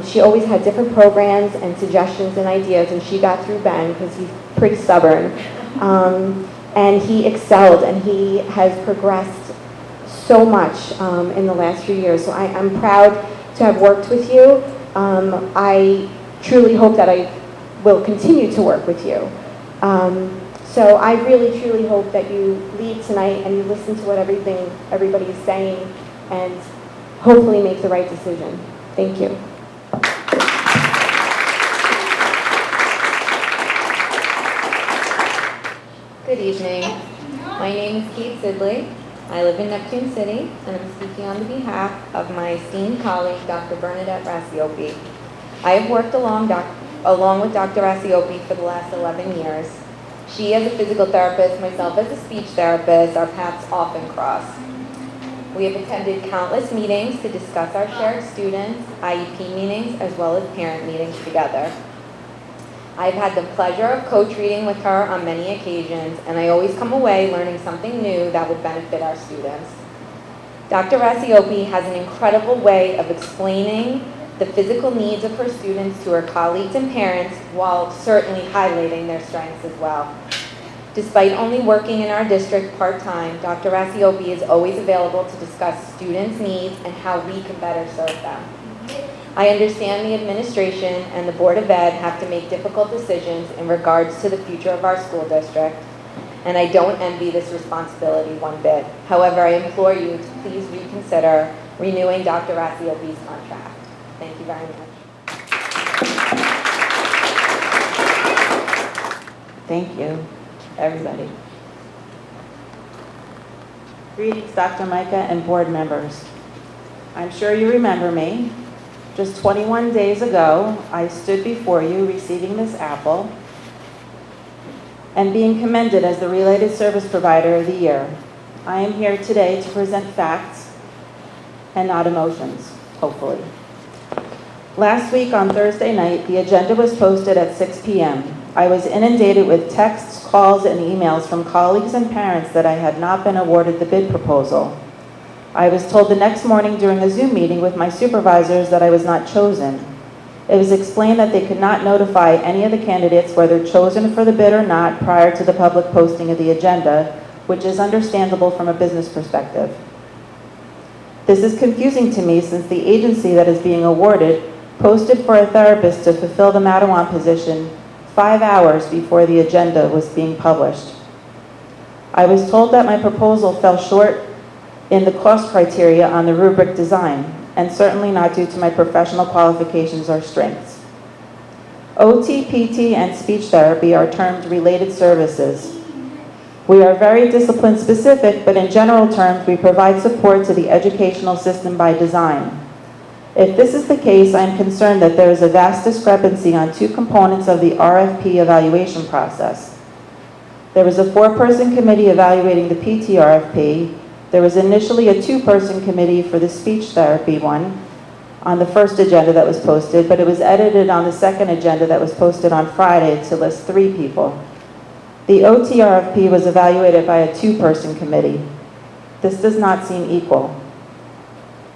She always had different programs and suggestions and ideas, and she got through Ben because he's pretty stubborn. And he excelled, and he has progressed so much in the last few years. So I'm proud to have worked with you. I truly hope that I will continue to work with you. So I really, truly hope that you leave tonight and you listen to what everybody is saying and hopefully make the right decision. Thank you. Good evening. My name is Kate Sidley. I live in Neptune City, and I'm speaking on behalf of my esteemed colleague, Dr. Bernadette Rassiopi. I have worked along with Dr. Asiopi for the last 11 years. She as a physical therapist, myself as a speech therapist, our paths often cross. We have attended countless meetings to discuss our shared students, IEP meetings, as well as parent meetings together. I've had the pleasure of co-treating with her on many occasions, and I always come away learning something new that would benefit our students. Dr. Asiopi has an incredible way of explaining the physical needs of her students to her colleagues and parents, while certainly highlighting their strengths as well. Despite only working in our district part-time, Dr. Asiopi is always available to discuss students' needs and how we can better serve them. I understand the administration and the Board of Ed have to make difficult decisions in regards to the future of our school district, and I don't envy this responsibility one bit. However, I implore you to please reconsider renewing Dr. Asiopi's contract. Thank you very much. Thank you, everybody. Greetings, Dr. Micah and board members. I'm sure you remember me. Just 21 days ago, I stood before you receiving this apple and being commended as the Related Service Provider of the Year. I am here today to present facts and not emotions, hopefully. Last week on Thursday night, the agenda was posted at 6 p.m. I was inundated with texts, calls, and emails from colleagues and parents that I had not been awarded the bid proposal. I was told the next morning during a Zoom meeting with my supervisors that I was not chosen. It was explained that they could not notify any of the candidates whether chosen for the bid or not prior to the public posting of the agenda, which is understandable from a business perspective. This is confusing to me since the agency that is being awarded posted for a therapist to fulfill the Matawan position 5 hours before the agenda was being published. I was told that my proposal fell short in the cost criteria on the rubric design, and certainly not due to my professional qualifications or strengths. OT, PT, and speech therapy are termed related services. We are very discipline specific, but in general terms, we provide support to the educational system by design. If this is the case, I am concerned that there is a vast discrepancy on two components of the RFP evaluation process. There was a 4-person committee evaluating the PT RFP. There was initially a 2-person committee for the speech therapy one on the first agenda that was posted, but it was edited on the second agenda that was posted on Friday to list 3 people. The OT RFP was evaluated by a 2-person committee. This does not seem equal.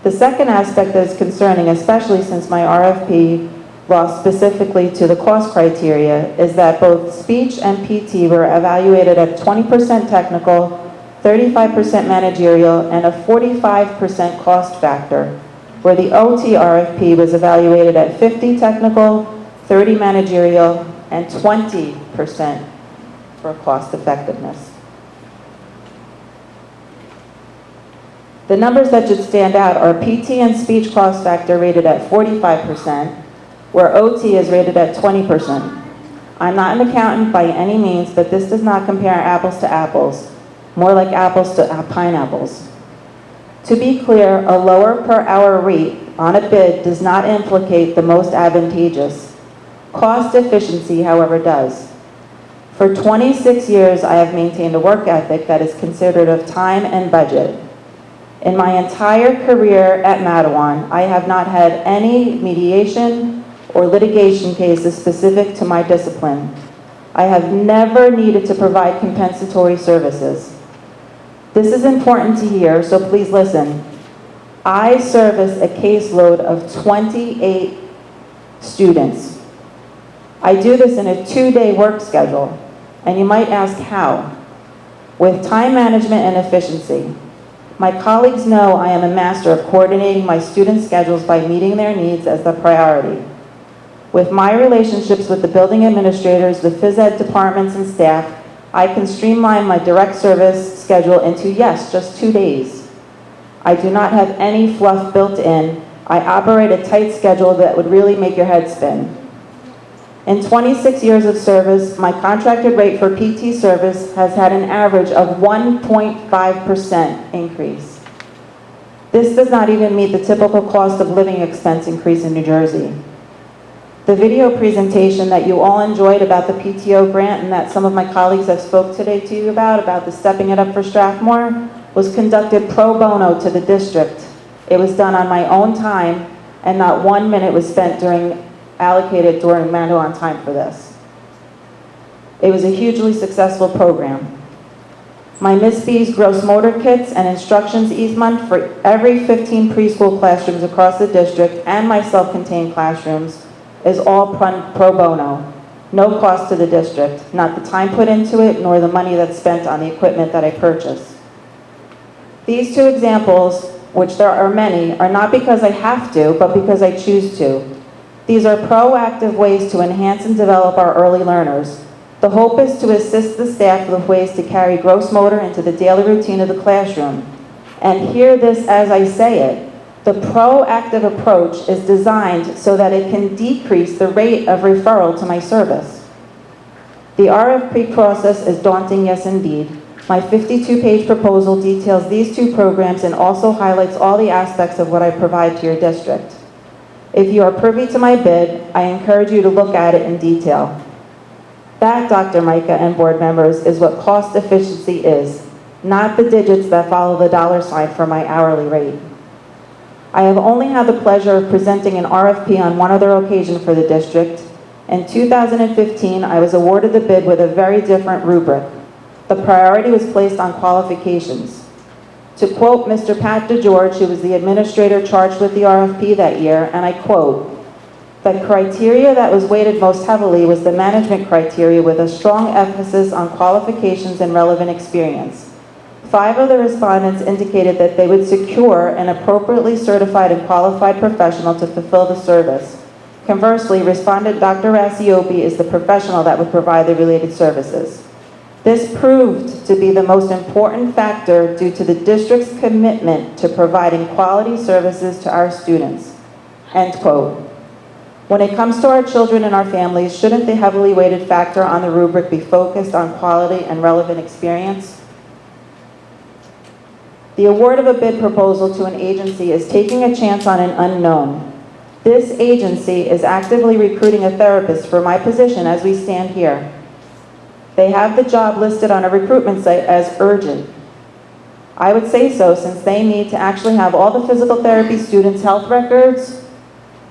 The second aspect that is concerning, especially since my RFP lost specifically to the cost criteria, is that both speech and PT were evaluated at 20% technical, 35% managerial, and a 45% cost factor, where the OT RFP was evaluated at 50 technical, 30 managerial, and 20% for cost effectiveness. The numbers that should stand out are PT and speech cost factor rated at 45%, where OT is rated at 20%. I'm not an accountant by any means, but this does not compare apples to apples, more like apples to pineapples. To be clear, a lower per hour rate on a bid does not implicate the most advantageous. Cost efficiency, however, does. For 26 years, I have maintained a work ethic that is considered of time and budget. In my entire career at Matawan, I have not had any mediation or litigation cases specific to my discipline. I have never needed to provide compensatory services. This is important to hear, so please listen. I service a caseload of 28 students. I do this in a 2-day work schedule, and you might ask how? With time management and efficiency. My colleagues know I am a master of coordinating my students' schedules by meeting their needs as the priority. With my relationships with the building administrators, the phys ed departments, and staff, I can streamline my direct service schedule into, yes, just 2 days. I do not have any fluff built in. I operate a tight schedule that would really make your head spin. In 26 years of service, my contracted rate for PT service has had an average of 1.5% increase. This does not even meet the typical cost of living expense increase in New Jersey. The video presentation that you all enjoyed about the PTO grant and that some of my colleagues have spoke today to you about the Stepping It Up for Strathmore, was conducted pro bono to the district. It was done on my own time, and not 1 minute was spent allocated during Madawan time for this. It was a hugely successful program. My Miss B's gross motor kits and instructions each month for every 15 preschool classrooms across the district and my self-contained classrooms is all pro bono. No cost to the district, not the time put into it, nor the money that's spent on the equipment that I purchased. These two examples, which there are many, are not because I have to, but because I choose to. These are proactive ways to enhance and develop our early learners. The hope is to assist the staff with ways to carry gross motor into the daily routine of the classroom. And hear this as I say it. The proactive approach is designed so that it can decrease the rate of referral to my service. The RFP process is daunting, yes indeed. My 52-page proposal details these two programs and also highlights all the aspects of what I provide to your district. If you are privy to my bid, I encourage you to look at it in detail. That, Dr. Micah and board members, is what cost efficiency is, not the digits that follow the dollar sign for my hourly rate. I have only had the pleasure of presenting an RFP on one other occasion for the district. In 2015, I was awarded the bid with a very different rubric. The priority was placed on qualifications. To quote Mr. Pat DeGeorge, who was the administrator charged with the RFP that year, and I quote, "The criteria that was weighted most heavily was the management criteria with a strong emphasis on qualifications and relevant experience. 5 of the respondents indicated that they would secure an appropriately certified and qualified professional to fulfill the service. Conversely, respondent Dr. Rasiopi is the professional that would provide the related services. This proved to be the most important factor due to the district's commitment to providing quality services to our students." End quote. When it comes to our children and our families, shouldn't the heavily weighted factor on the rubric be focused on quality and relevant experience? The award of a bid proposal to an agency is taking a chance on an unknown. This agency is actively recruiting a therapist for my position as we stand here. They have the job listed on a recruitment site as urgent. I would say so since they need to actually have all the physical therapy students' health records,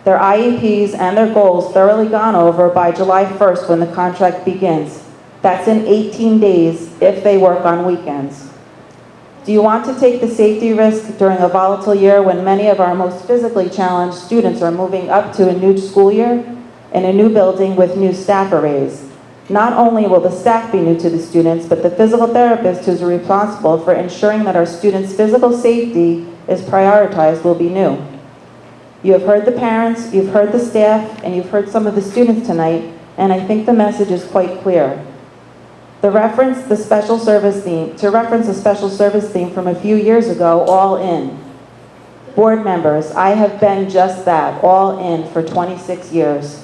their IEPs, and their goals thoroughly gone over by July 1st when the contract begins. That's in 18 days if they work on weekends. Do you want to take the safety risk during a volatile year when many of our most physically challenged students are moving up to a new school year in a new building with new staff arrays? Not only will the staff be new to the students, but the physical therapist who's responsible for ensuring that our students' physical safety is prioritized will be new. You have heard the parents, you've heard the staff, and you've heard some of the students tonight, and I think the message is quite clear. To reference a special service theme from a few years ago, all in. Board members, I have been just that, all in for 26 years.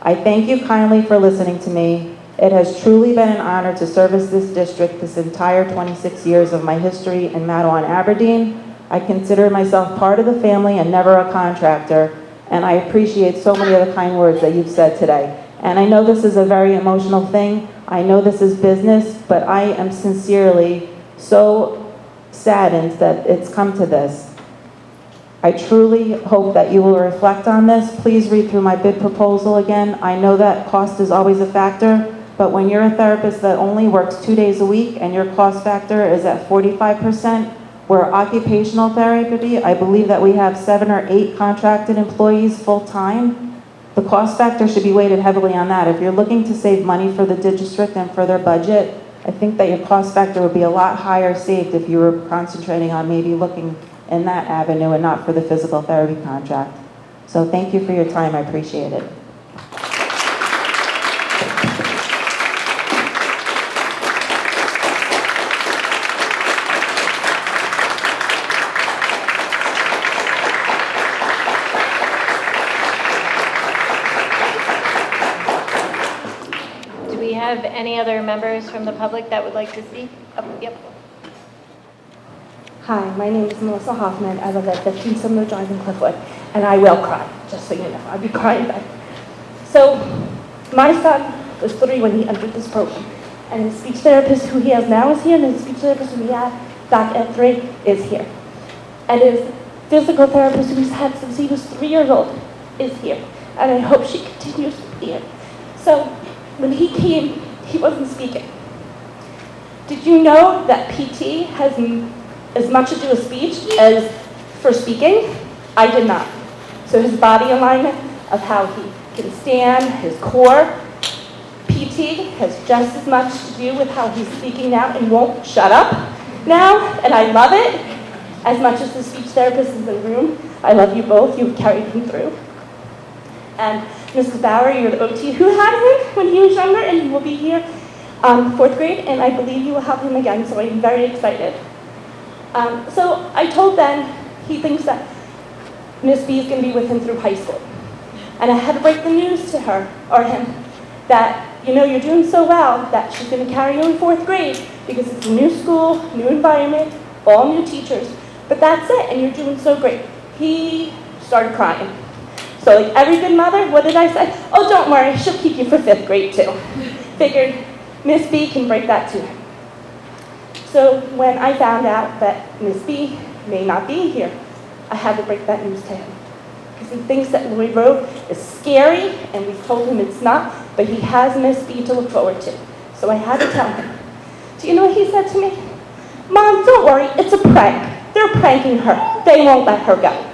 I thank you kindly for listening to me. It has truly been an honor to service this district this entire 26 years of my history in Madawan, Aberdeen. I consider myself part of the family and never a contractor, and I appreciate so many of the kind words that you've said today. And I know this is a very emotional thing. I know this is business, but I am sincerely so saddened that it's come to this. I truly hope that you will reflect on this. Please read through my bid proposal again. I know that cost is always a factor, but when you're a therapist that only works 2 days a week and your cost factor is at 45%, where occupational therapy, I believe that we have 7 or 8 contracted employees full-time. The cost factor should be weighted heavily on that. If you're looking to save money for the district and for their budget, I think that your cost factor would be a lot higher saved if you were concentrating on maybe looking in that avenue and not for the physical therapy contract. So thank you for your time. I appreciate it. Do we have any other members from the public that would like to speak? Oh, yep. Hi, my name is Melissa Hoffman. I live at 15 Sumner Drive in Cliffwood, and I will cry, just so you know. I'll be crying back. So my son was 3 when he entered this program. And his speech therapist who he has now is here, and his speech therapist who he had back at 3 is here. And his physical therapist who he's had since he was 3 years old is here. And I hope she continues to be here. So when he came, he wasn't speaking. Did you know that PT has as much to do with speech as for speaking? I did not. So his body alignment of how he can stand, his core, PT has just as much to do with how he's speaking now and won't shut up now, and I love it. As much as the speech therapist is in the room, I love you both. You've carried him through. And Mrs. Bauer, you're the OT who had him when he was younger, and he will be here 4th grade, and I believe you will have him again, so I'm very excited. So I told Ben he thinks that Miss B is going to be with him through high school. And I had to break the news to her, or him, that, you know, you're doing so well that she's going to carry you in 4th grade because it's a new school, new environment, all new teachers. But that's it, and you're doing so great. He started crying. So like every good mother, what did I say? Oh, don't worry, she'll keep you for 5th grade too. Figured Miss B can break that to him. So when I found out that Miss B may not be here, I had to break that news to him. Because he thinks that Lloyd Road is scary, and we've told him it's not, but he has Miss B to look forward to. So I had to tell him. Do you know what he said to me? Mom, don't worry, it's a prank. They're pranking her. They won't let her go.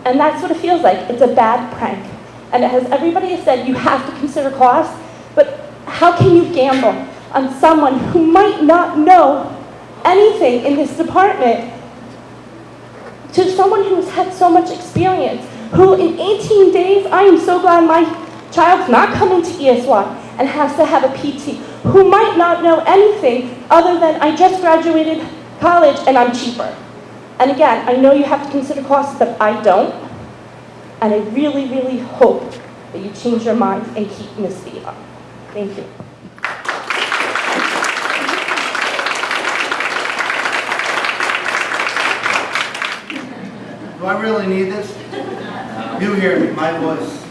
And that's what it feels like. It's a bad prank. And as everybody has said, you have to consider cost, but how can you gamble on someone who might not know anything in this department to someone who's had so much experience, who in 18 days, I am so glad my child's not coming to ESY and has to have a PT, who might not know anything other than I just graduated college and I'm cheaper. And again, I know you have to consider costs, but I don't. And I really, really hope that you change your mind and keep Miss B up. Thank you. Do I really need this? You hear me, my voice.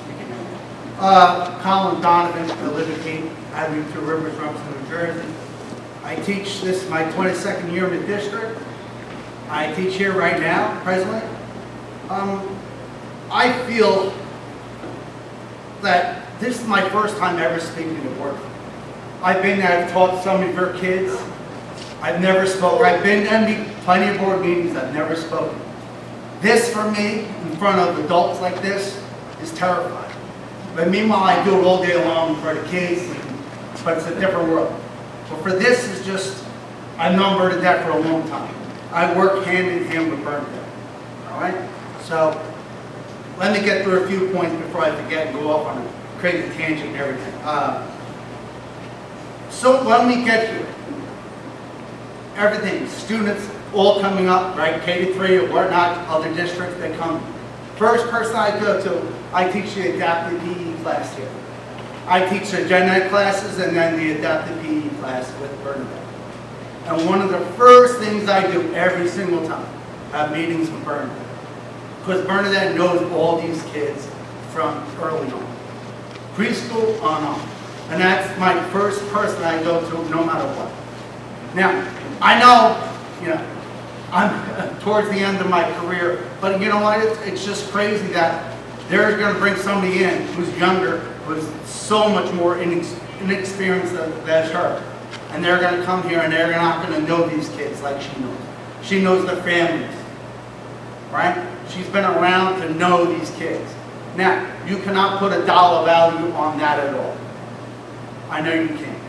Cullen, Donovan, I live in Cape. I moved to Rivers, Rumson, New Jersey. I teach this my 22nd year in the district. I teach here right now, presently. I feel that this is my first time ever speaking at work. I've taught some of your kids. I've never spoken. I've been to plenty of board meetings. I've never spoken. This, for me, in front of adults like this, is terrifying. But meanwhile, I do it all day long for the kids, but it's a different world. But for this, is just, I've known Bernadette for a long time. I work hand in hand with Bernadette. All right? So, let me get through a few points before I forget and go off on a crazy tangent and everything. So, when we get here, everything, students all coming up, right? K-3 or whatnot, other districts, they come. First person I go to, I teach the adaptive PE class here. I teach the gen ed classes and then the adaptive PE class with Bernadette. And one of the first things I do every single time, have meetings with Bernadette. Because Bernadette knows all these kids from early on. Preschool on up. And that's my first person I go to no matter what. Now, I know, I'm towards the end of my career, but you know what, it's just crazy that they're going to bring somebody in who's younger, who's so much more inexperienced than her. And they're going to come here and they're not going to know these kids like she knows. She knows their families, right? She's been around to know these kids. Now, you cannot put a dollar value on that at all. I know you can't.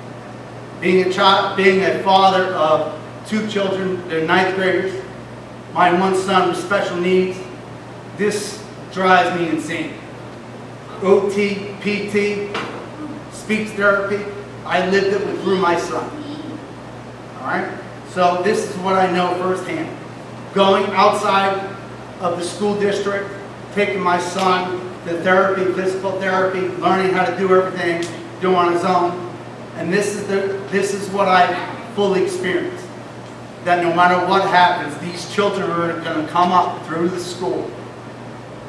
Being a child, being a father of 2 children, they're 9th graders, my one son with special needs, this drives me insane. OT, PT, speech therapy, I lived it through my son. All right? So this is what I know firsthand. Going outside of the school district, taking my son to therapy, physical therapy, learning how to do everything, do on his own. And this is what I fully experienced. That no matter what happens, these children are going to come up through the school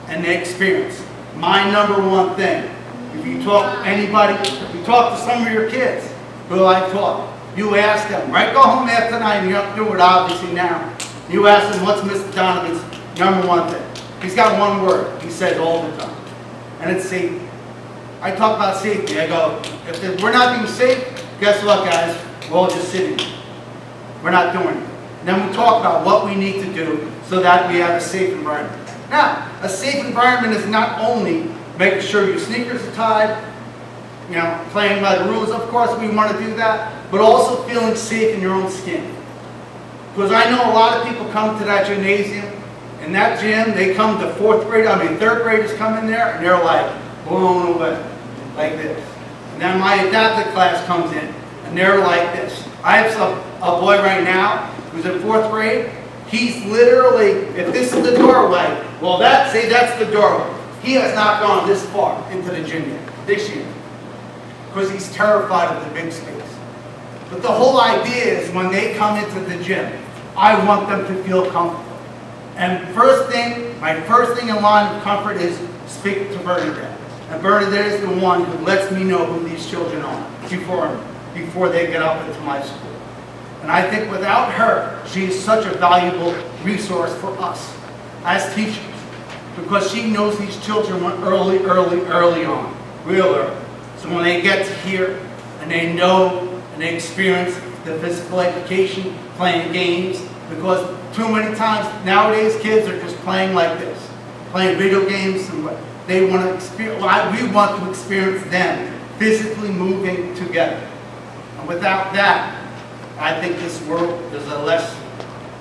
and they experience. My number one thing If you talk to anybody, if you talk to some of your kids who I've taught, you ask them, right? Go home after tonight, and you have to do it obviously now. You ask them, what's Mr. Donovan's number one thing? He's got one word he says all the time, and it's safety. I talk about safety. I go, if we're not being safe, guess what, guys? We're all just sitting here. We're not doing it. And then we talk about what we need to do so that we have a safe environment. Now, a safe environment is not only making sure your sneakers are tied, you know, playing by the rules, of course we want to do that, but also feeling safe in your own skin. Because I know a lot of people come to that gymnasium, in that gym, they come to third graders come in there, and they're like blown away, like this. And then my adapted class comes in, and they're like this. I have a boy right now who's in 4th grade. He's literally, if this is the doorway, well, that's the doorway. He has not gone this far into the gym yet, this year, because he's terrified of the big space. But the whole idea is when they come into the gym, I want them to feel comfortable. And my first thing in line of comfort is speak to Bernadette. And Bernadette is the one who lets me know who these children are before they get up into my school. And I think without her, she is such a valuable resource for us as teachers, because she knows these children early on, real early. So when they get to here and they know and they experience the physical education, playing games, because too many times nowadays kids are just playing like this, playing video games, and they want to experience. We want to experience them physically moving together. And without that, I think this world is a less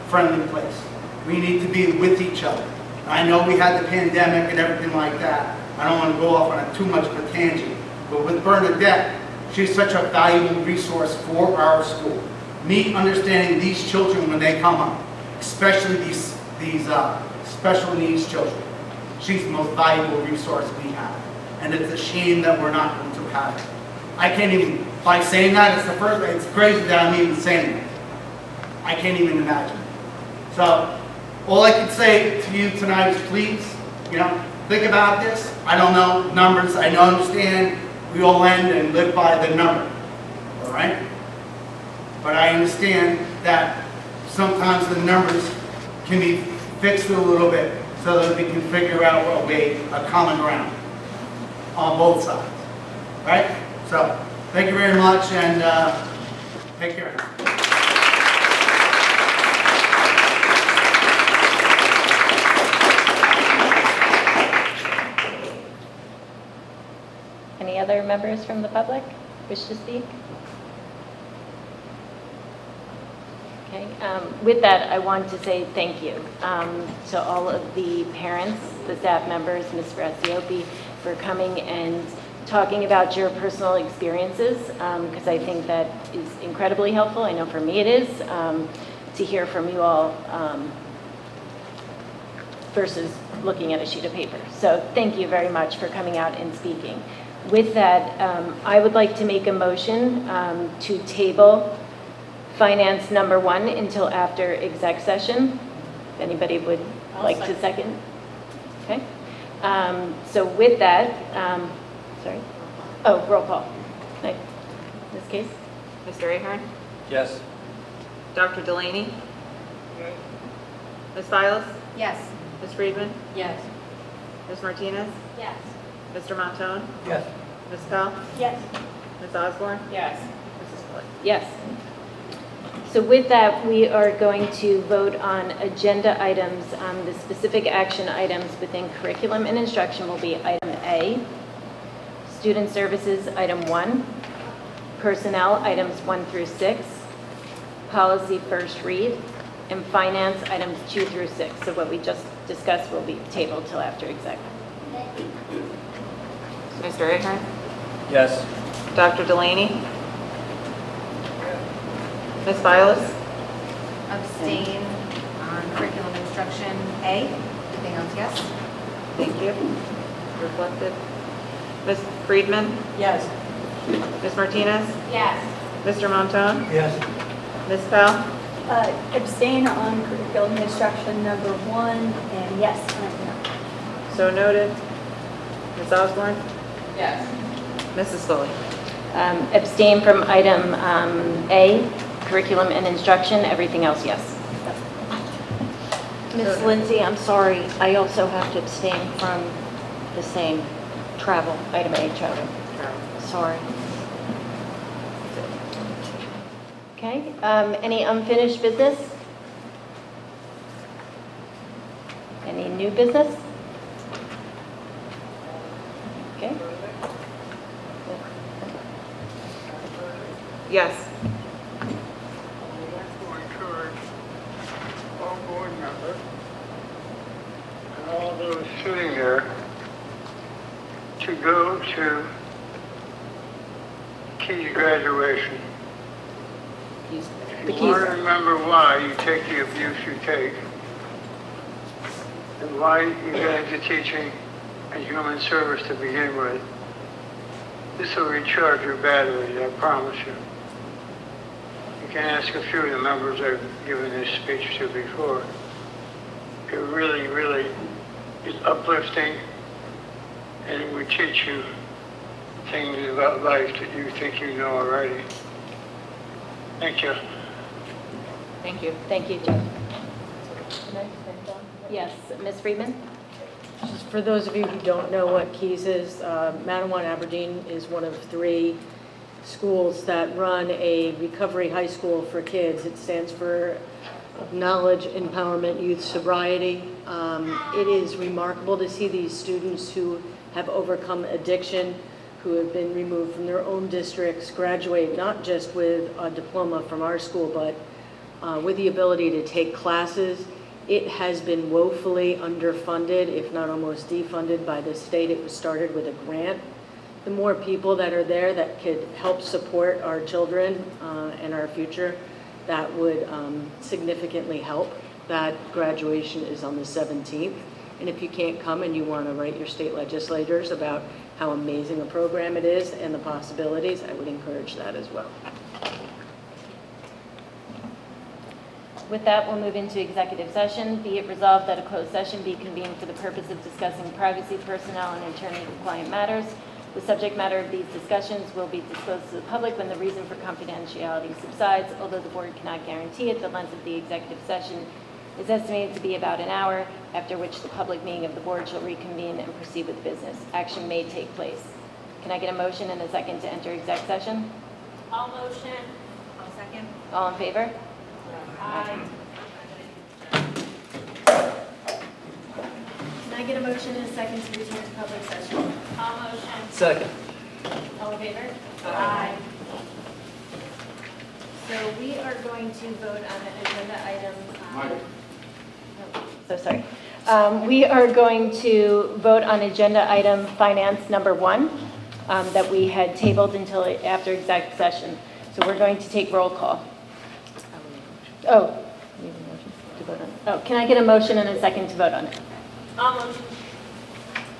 friendly place. We need to be with each other. I know we had the pandemic and everything like that. I don't want to go off on too much of a tangent, but with Bernadette, she's such a valuable resource for our school. Me understanding these children when they come up, especially these special needs children. She's the most valuable resource we have. And it's a shame that we're not going to have it. I can't even, by saying that, it's crazy that I'm even saying it. I can't even imagine. So, all I can say to you tonight is please, think about this. I don't know numbers. I don't understand. We all end and live by the number. All right? But I understand that sometimes the numbers can be fixed a little bit so that we can figure out a common ground on both sides. Right? So, thank you very much, and take care. Any other members from the public wish to speak? Okay. With that, I want to say thank you to all of the parents, the staff members, Ms. Braciopi, for coming and talking about your personal experiences, because I think that is incredibly helpful. I know for me it is, to hear from you all versus looking at a sheet of paper. So thank you very much for coming out and speaking. With that, I would like to make a motion to table finance number 1 until after exec session. If anybody would like to second. Okay. So with that, sorry. Oh, roll call. In this case. Mr. Ahern? Yes. Dr. Delaney? Ms. Files? Yes. Ms. Friedman? Yes. Ms. Martinez? Yes. Mr. Montone? Yes. Ms. Pell? Yes. Ms. Osborne? Yes. Mrs. Spillier? Yes. So with that, we are going to vote on agenda items. The specific action items within curriculum and instruction will be item A, student services, item 1, personnel, items 1 through 6, policy first read, and finance, items 2 through 6. So what we just discussed will be tabled till after exec. Mr. Ahern? Yes. Dr. Delaney? Ms. Files? Abstain on curriculum instruction A. Everything else, yes. Thank you. Reflected. Ms. Friedman? Yes. Ms. Martinez? Yes. Mr. Montone? Yes. Ms. Pell? Abstain on curriculum instruction number 1, and yes on everything else. So noted. Ms. Osborne? Yes. Mrs. Scully. Abstain from item A, curriculum and instruction, everything else, yes. Ms. Lindsay, I'm sorry, I also have to abstain from the same travel, item A, travel. Sorry. Okay, any unfinished business? Any new business? Okay. Yes. Encourage all board members and all those sitting there to go to key graduation. If you want to remember why you take the abuse you take, and why you got into teaching and human service to begin with, this will recharge your batteries, I promise you. You can ask a few of the members I've given this speech to before. It really, really is uplifting, and it would teach you things about life that you think you know already. Thank you. Thank you. Thank you, Jeff. Yes, Ms. Friedman? Just for those of you who don't know what KEYS is, Madawan Aberdeen is one of 3 schools that run a recovery high school for kids. It stands for Knowledge, Empowerment, Youth Sobriety. It is remarkable to see these students who have overcome addiction, who have been removed from their own districts, graduate not just with a diploma from our school, but with the ability to take classes. It has been woefully underfunded, if not almost defunded by the state. It was started with a grant. The more people that are there that could help support our children and our future, that would significantly help. That graduation is on the 17th. And if you can't come and you want to write your state legislators about how amazing a program it is and the possibilities, I would encourage that as well. With that, we'll move into executive session. Be it resolved that a closed session be convened for the purpose of discussing privacy, personnel, and attorney-compliant matters. The subject matter of these discussions will be disclosed to the public when the reason for confidentiality subsides. Although the board cannot guarantee it, the length of the executive session is estimated to be about an hour, after which the public meeting of the board shall reconvene and proceed with business. Action may take place. Can I get a motion and a second to enter exec session? All motion. I'll second. All in favor? Aye. Can I get a motion and a second to return to public session? All motion. Second. All in favor? Aye. So we are going to vote on the agenda item. So sorry. We are going to vote on agenda item finance number 1 that we had tabled until after exec session. So we're going to take roll call. Oh, we need a motion to vote on it. Oh, can I get a motion and a second to vote on it? All motion.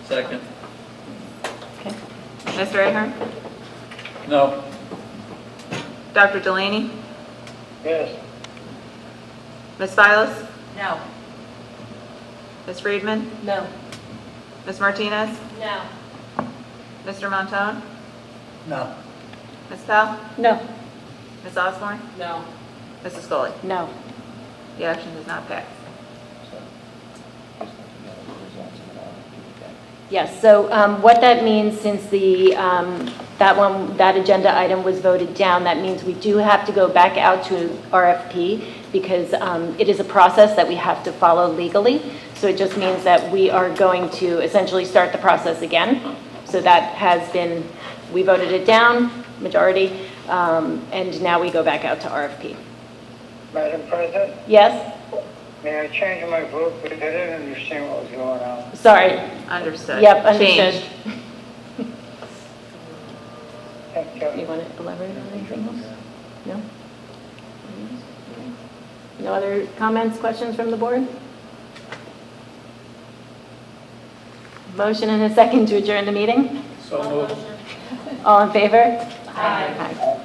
Second. Okay. Mr. Ahern? No. Dr. Delaney? Yes. Ms. Stiles? No. Ms. Friedman? No. Ms. Martinez? No. Mr. Montone? No. Ms. Powell? No. Ms. Osborne? No. Mrs. Scully? No. The action does not pass. Yes, so what that means, since the, that agenda item was voted down, that means we do have to go back out to RFP because it is a process that we have to follow legally. So it just means that we are going to essentially start the process again. So that has been, we voted it down, majority, and now we go back out to RFP. Madam President, Yes? may I change my vote, but I didn't understand what was going on. Sorry. Understood. Yep, understood. Changed. Thank you. You want to elaborate on anything else? No? No other comments, questions from the board? Motion and a second to adjourn the meeting? So moved. All in favor? Aye. Aye.